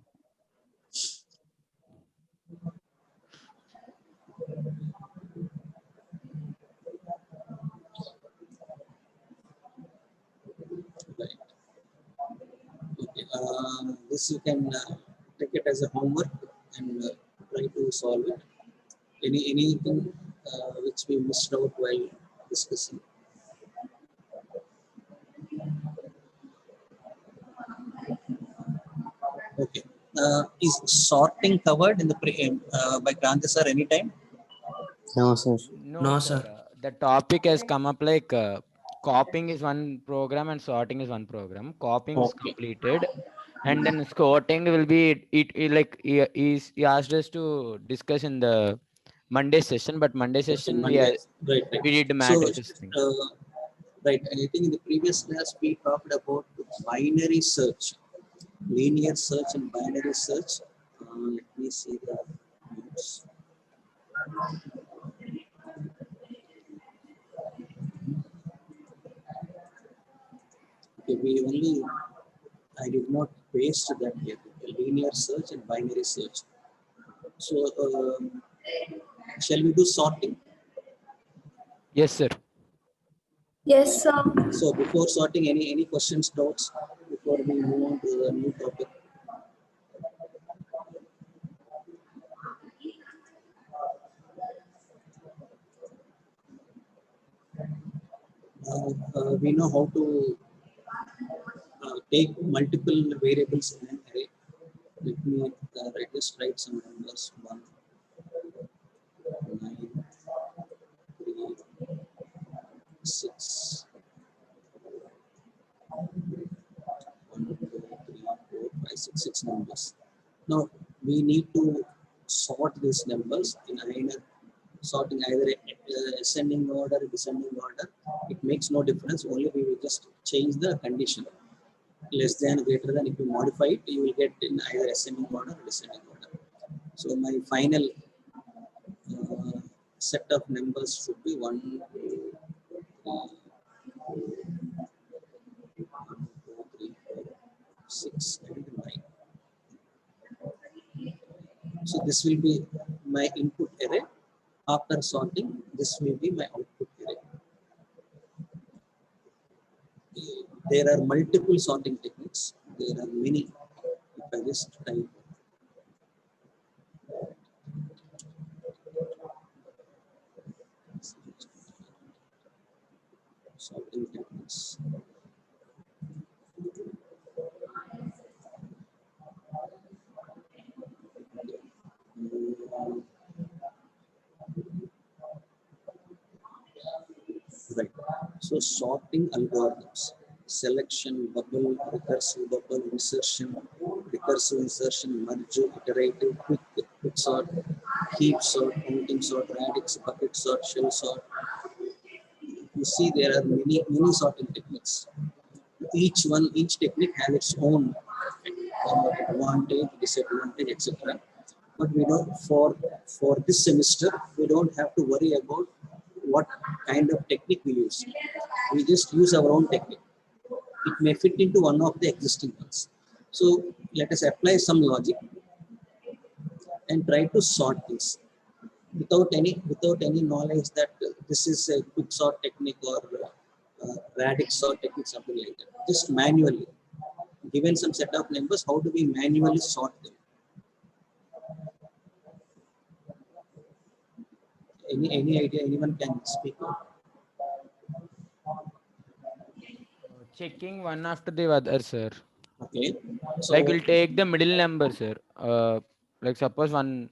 this you can take it as a homework and try to solve it. Anything which we missed out while discussing? Okay. Is sorting covered in the by Kranta sir anytime? No, sir. No, sir. The topic has come up like copying is one program and sorting is one program. Copying is Okay. completed, and then sorting will be it like he asked us to discuss in the Monday session, but Monday session Monday. Right. we did So, matrices thing. right. I think in the previous class we talked about binary search, linear search and binary search. Let me see the notes. Okay, I did not paste that here. Linear search and binary search. So, shall we do sorting? Yes, sir. Yes, sir. So before sorting, any questions, doubts before we move on to the new topic? We know how to take multiple variables in an array. Let me just write some numbers. 1, 9, 3, 6. 1, 2, 3, 4, 5, 6, 6 numbers. Now we need to sort these numbers in either sorting either ascending order, descending order. It makes no difference. Only we will just change the condition. Less than, greater than. If you modify it, you will get in either ascending order or descending order. So my final set of numbers should be 1, 2, 3, 4, 6, and 9. So this will be my input array. After sorting, this will be my output array. There are multiple sorting techniques. There are many. If I just type sorting techniques. Right. So sorting algorithms: selection, bubble, recursive bubble, insertion, merge, iterative, quick sort, heap sort, counting sort, radix, bucket sort, shell sort. You see, there are many sorting techniques. Each technique has its own advantage, disadvantage, etc. But we don't for this semester we don't have to worry about what kind of technique we use. We just use our own technique. It may fit into one of the existing ones. So let us apply some logic and try to sort this without any knowledge that this is a quick sort technique or radix sort technique, something like that. Just manually, given some set of numbers, how do we manually sort them? Any idea? Anyone can speak out? Checking one after the other, sir. Okay. So Like we'll take the middle number, sir. Like suppose one,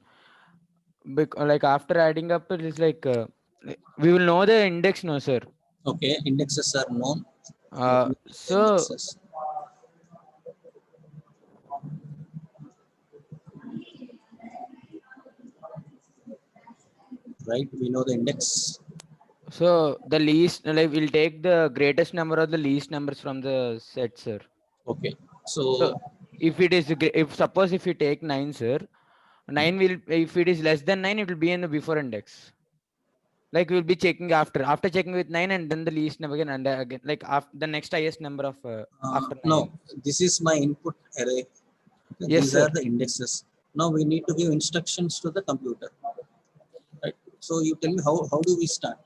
like after adding up, it is like we will know the index, no, sir. okay, indexes are known. So Indexes. Right, we know the index. So the least, like we'll take the greatest number or the least numbers from the set, sir. Okay, so if it is, if suppose if you take 9, sir, 9 will, if it is less than 9, it will be in the before index. Like we'll be checking after checking with 9 and then the least number again and again, like after the next highest number of after 9. No, this is my input array. Yes, these sir. are the indexes. Now we need to give instructions to the computer. Right. So you tell me how do we start?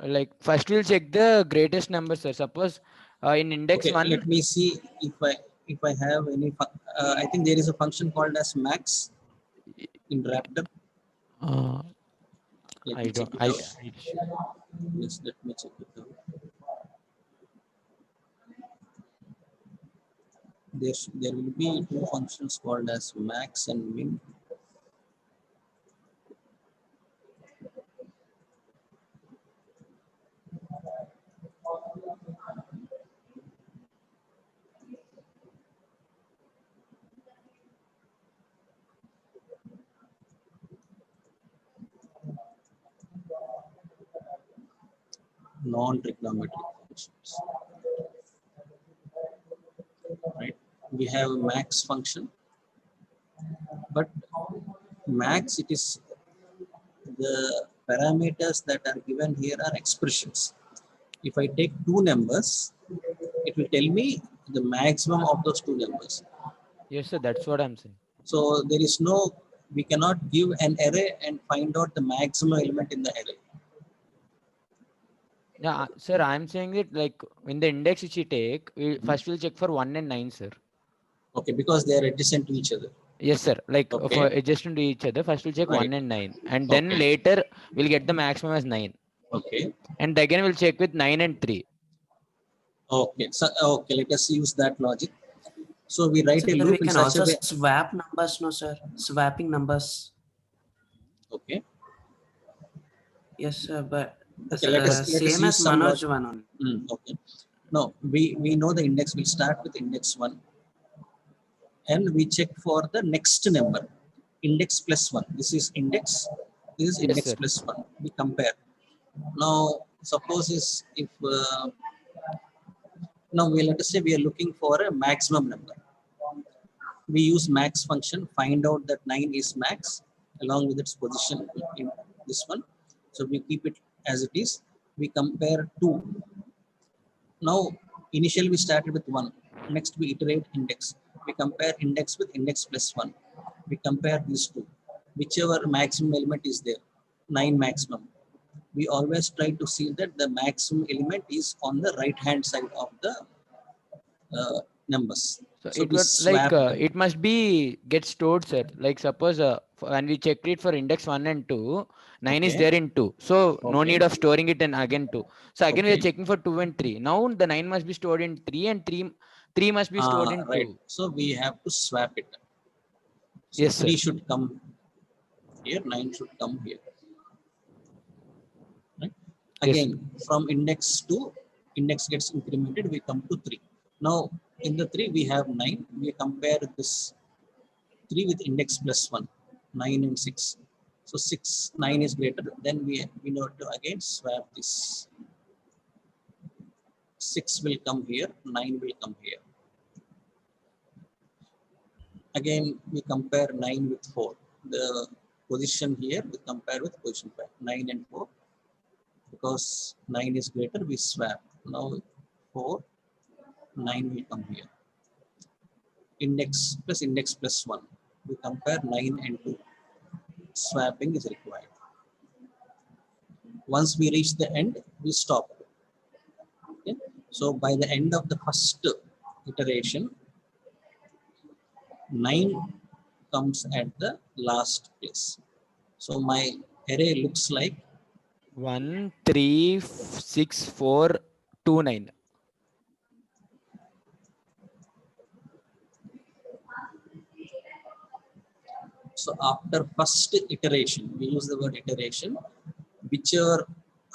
like first we'll check the greatest number, sir. Suppose in index Okay, one, let me see if I have any. I think there is a function called as max in Raptor. uh, Let I me check don't, it I, out. I Yes, let me check it out. There will be two functions called as max and min. Non-trigonometric functions, right? We have a max function, but max, it is the parameters that are given here are expressions. If I take two numbers, it will tell me the maximum of those two numbers. yes, sir. That's what I'm saying. So there is no, we cannot give an array and find out the maximum element in the array. Yeah, sir. I'm saying that like in the index which we take, first we'll check for 1 and 9, sir. Okay, because they are adjacent to each other. Yes, sir. Like Okay. for adjacent to each other, first we'll check Right. 1 and 9, and then Okay. later we'll get the maximum as 9, Okay. and again we'll check with 9 and 3. Okay. So okay, let us use that logic. So we write a Sir, we loop in can such also a way. swap numbers, no, sir. Swapping numbers. Okay. Yes, sir, but Okay, let us same use as some Manoj logic. one only. Okay. No, we know the index. We'll start with index 1 and we check for the next number. Index plus 1. This is index. This is Yes, index sir. plus 1. We compare. Now, suppose if now we let us say we are looking for a maximum number. We use max function, find out that 9 is max along with its position in this one. So we keep it as it is. We compare 2. Now, initially we started with 1. Next we iterate index. We compare index with index plus 1. We compare these two. Whichever maximum element is there, 9 maximum. We always try to see that the maximum element is on the right hand side of the numbers. So, So it we would like swap them. it must be get stored, sir. Like suppose when we checked it for index 1 and 2, 9 is Okay. there in 2. So no Okay. need of storing it in again 2. So again we are Okay. checking for 2 and 3. Now the 9 must be stored in 3 and 3 must be stored in Right. 2. So we have to swap it. So Yes, sir. 3 should come here, 9 should come here. Right? Yes, Again, from index 2, index gets incremented, we come to 3. Now, in the 3, we have 9. We compare this 3 with index plus 1, 9 and 6. So 6, 9 is greater. Then we know to again swap this. 6 will come here, 9 will come here. Again, we compare 9 with 4. The position here, we compare with position 5, 9 and 4. Because 9 is greater, we swap. Now 4, 9 will come here. Index plus 1. We compare 9 and 2. Swapping is required. Once we reach the end, we stop. Okay? So by the end of the first iteration, 9 comes at the last place. So my array looks like 1, 3, 6, 4, 2, 9. so after first iteration, we use the word iteration, whichever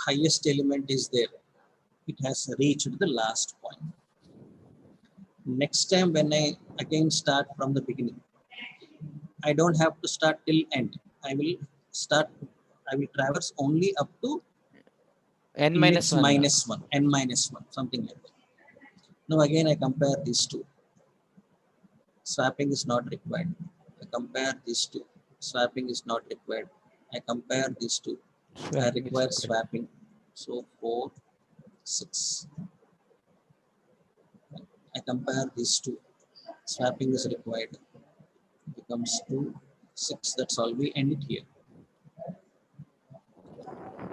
highest element is there, it has reached the last point. Next time when I again start from the beginning, I don't have to start till end. I will traverse only up to N index minus 1. minus 1, n minus 1, something like that. Now again I compare these two. Swapping is not required. I compare these two. Swapping is not required. I compare these two. I Swapping is require required. swapping. So 4, 6. I compare these two. Swapping is required. Becomes 2, 6. That's all. We end it here.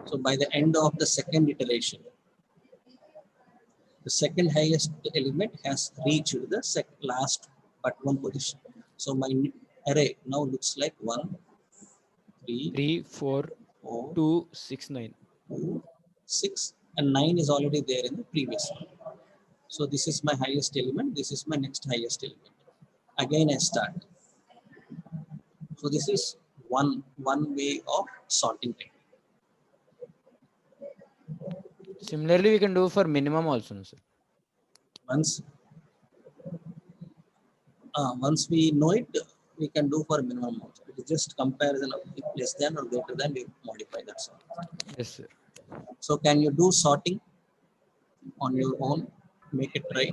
So by the end of the second iteration, the second highest element has reached the last but one position. So my array now looks like 1, 3, 3, 4, 4, 2, 6, 9. 2, 6, and 9 is already there in the previous one. So this is my highest element. This is my next highest element. Again, I start. So this is one way of sorting technique. Similarly, we can do for minimum also, no, sir. Once we know it, we can do for minimum also. It is just comparison of if less than or greater than, we modify that sort. Yes, sir. So can you do sorting on your own? Make it try.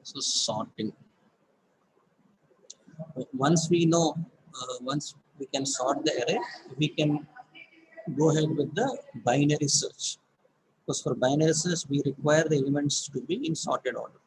So sorting. Once we know, once we can sort the array, we can go ahead with the binary search. Because for binary search, we require the elements to be in sorted order.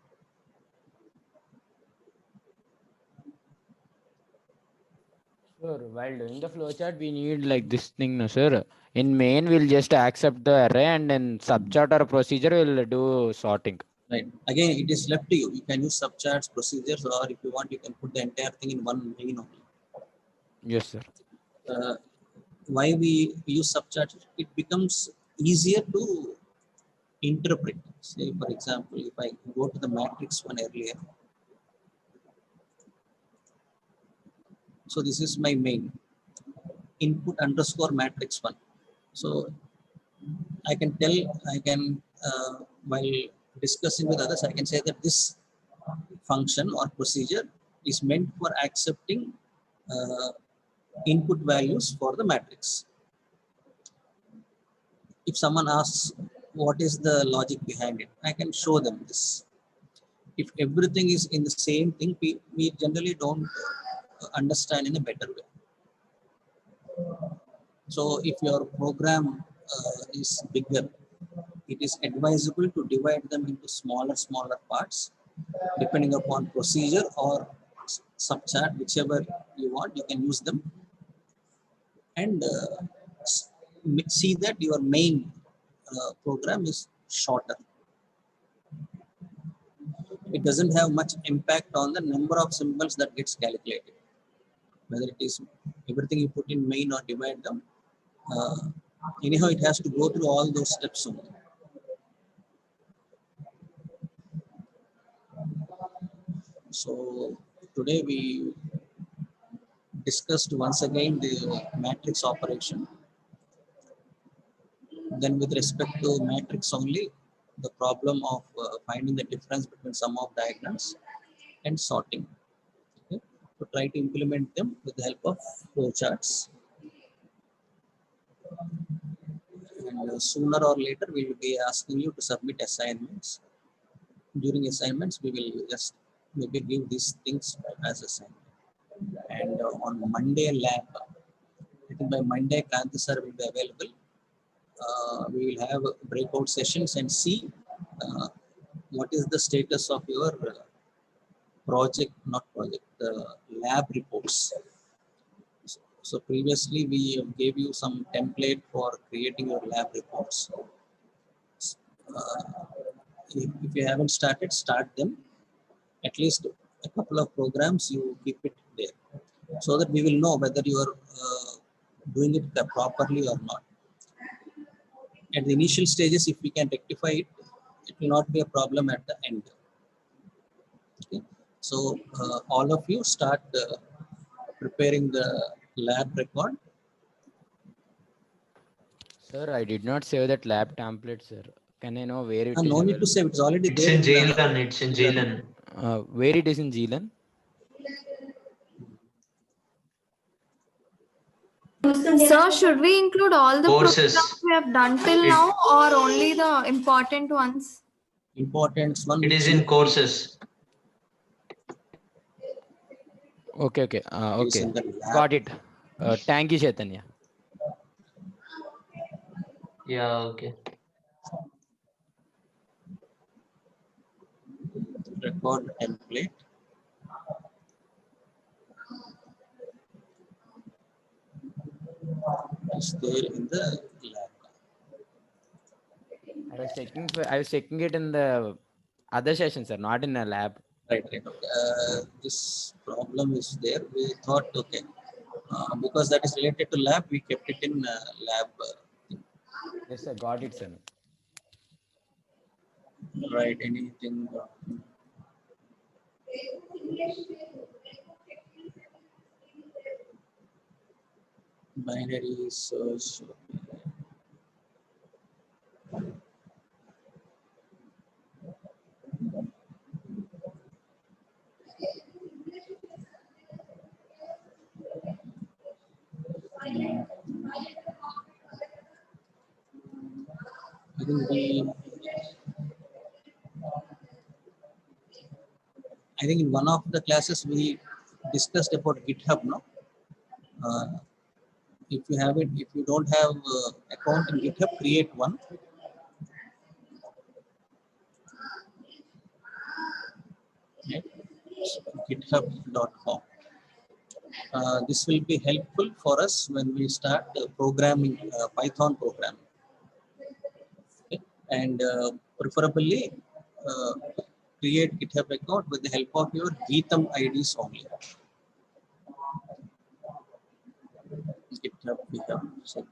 Sure. While doing the flowchart, we need like this thing, no, sir. In main, we'll just accept the array, and in subchart or procedure, we'll do sorting. Right. Again, it is left to you. You can use subcharts, procedures, or if you want, you can put the entire thing in one main only. Yes, sir. Why we use subcharts? It becomes easier to interpret. Say, for example, if I go to the matrix one earlier. So this is my main input underscore matrix one. So I can tell, while discussing with others, I can say that this function or procedure is meant for accepting input values for the matrix. If someone asks what is the logic behind it, I can show them this. If everything is in the same thing, we generally don't understand in a better way. So if your program is bigger, it is advisable to divide them into smaller parts, depending upon procedure or subchart, whichever you want, you can use them. And see that your main program is shorter. It doesn't have much impact on the number of symbols that gets calculated. Whether it is everything you put in main or divide them, anyhow it has to go through all those steps only. So today we discussed once again the matrix operation. Then with respect to matrix only, the problem of finding the difference between sum of diagonals and sorting. Okay? So try to implement them with the help of flowcharts. And sooner or later we will be asking you to submit assignments. During assignments, we will just maybe give these things as assignment. And on Monday lab, I think by Monday Kanti sir will be available. We will have breakout sessions and see what is the status of your the lab reports. So previously we gave you some template for creating your lab reports. If you haven't started, start them. At least a couple of programs, you keep it there, so that we will know whether you are doing it properly or not. At the initial stages, if we can rectify it, it will not be a problem at the end. Okay. So all of you start preparing the lab record. Sir, I did not save that lab template, sir. Can I know where it is No need to available? save. It's already It's there. in the- Jailan. It's in Jailan. Where it is in Zealand? Sir, should we include all the Courses. programs we have done till It- now or only the important ones? Important one. It which is you- in courses. Okay. is Okay. in the lab. Got it. Thank you, Chaitanya. Yeah, okay. Record template. Is there in the lab. I was checking it in the other session, sir, not in the lab. Right. Okay. This problem is there. We thought, okay, because that is related to lab, we kept it in lab. Yes, sir. Got it, sir. Right. Anything. Binary search. I think in one of the classes we discussed about GitHub. No, if you have it, if you don't have account in GitHub, create one. Right? GitHub.com. This will be helpful for us when we start programming Python programming. Okay? And preferably create GitHub account with the help of your Geetham IDs only. GitHub. So,